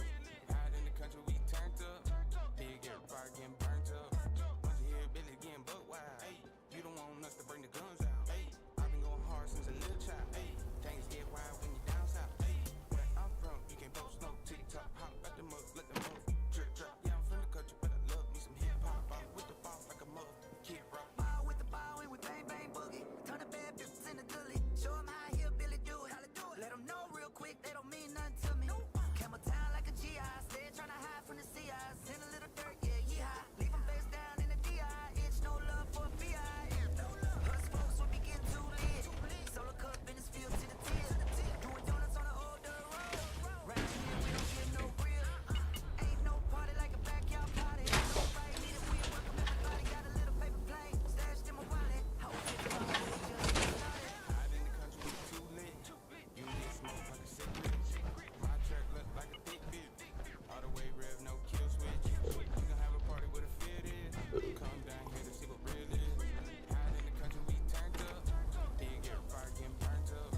Speaker 17: Out in the country, we turned up. Big everybody getting burnt up. Once you hear Billy getting buck wild, hey, you don't want us to bring the guns out, hey. I've been going hard since a little child, hey. Things get wild when you down south, hey. Where I'm from, you can't post no TikTok, hop at the mug, let the mug drip drop. Yeah, I'm from the country, but I love me some hip hop. Ball with the ball like a mug, kid rock.
Speaker 13: Ball with the ball and we bang bang boogie. Turn the bad bitches into gully. Show 'em how here Billy do it. Let 'em know real quick they don't mean nothing to me. Camel town like a GI, steady tryna hide from the CIs. Send a little dirt, yeah, yeehaw. Leave 'em face down in the DI. It's no love for a BI. Us folks will be getting too lit. Solo cup in his field to the tip. Doing donuts on the old dirt road. Right here we don't get no real. Ain't no party like a backyard party. No right need it, we welcome everybody. Got a little paper plane stashed in my wallet. How we just started.
Speaker 17: Out in the country, we too lit. You can get smoked like a cigarette. My track look like a thick bitch. All the way rev, no kill switch. We gon' have a party where the field is. Come down here to see what real is. Out in the country, we turned up. Big everybody getting burnt up.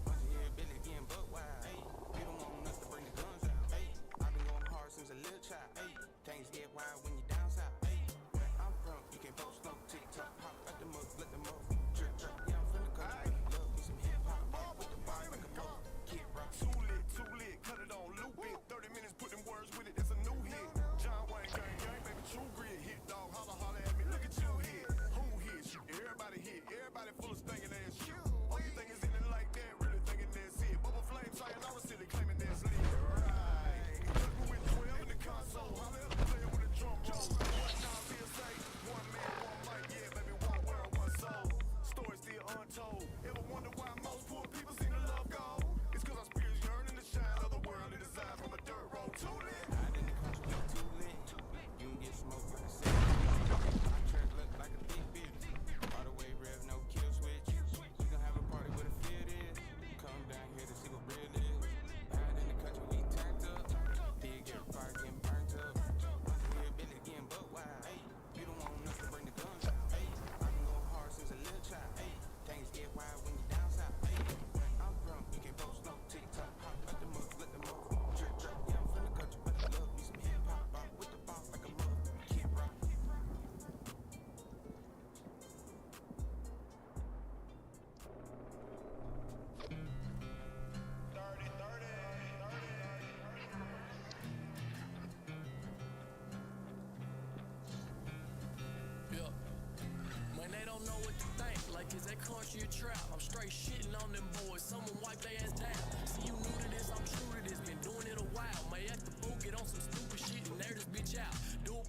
Speaker 17: Once you hear Billy getting buck wild, hey, you don't want us to bring the guns out, hey. I've been going hard since a little child, hey. Things get wild when you down south, hey. Where I'm from, you can't post no TikTok, hop at the mug, let the mug drip drip. Yeah, I'm from the country, love me some hip hop. Ball with the ball like a mug, kid rock.
Speaker 18: Too lit, cut it on loop it. 30 minutes, put them words with it, it's a new hit. John Wayne, gang, baby, true grit. Hit dog, holla at me, look at you hit. Who hit you? Everybody hit, everybody full of stinking ass shit. Only thing is in it like that, really thinking that's it. Bubble flame, sayonara city, claiming that's lit. Right. Look who with 12 in the console, holla at the player with a drum roll. What now, PSA? One man, one mic, yeah, baby, one world, one soul. Story still untold. Ever wonder why most poor people seem to love gold? It's cause our spirits yearn in the shine of the world and desire from a dirt road. Too lit.
Speaker 17: Out in the country, we too lit. You can get smoked like a cigarette. My track look like a thick bitch. All the way rev, no kill switch. We gon' have a party where the field is. Come down here to see what real is. Out in the country, we turned up. Big everybody getting burnt up. Once you hear Billy getting buck wild, hey, you don't want us to bring the guns out, hey. I've been going hard since a little child, hey. Things get wild when you down south, hey. Where I'm from, you can't post no TikTok, hop at the mug, let the mug drip drip. Yeah, I'm from the country, but I love me some hip hop. Ball with the ball like a mug, kid rock.
Speaker 4: Yeah. Man, they don't know what to think. Like, is that country a trap? I'm straight shitting on them boys. Someone wipe their ass down. See, you new to this, I'm true to this. Been doing it a while. May act the fool, get on some stupid shit and air this bitch out. Do a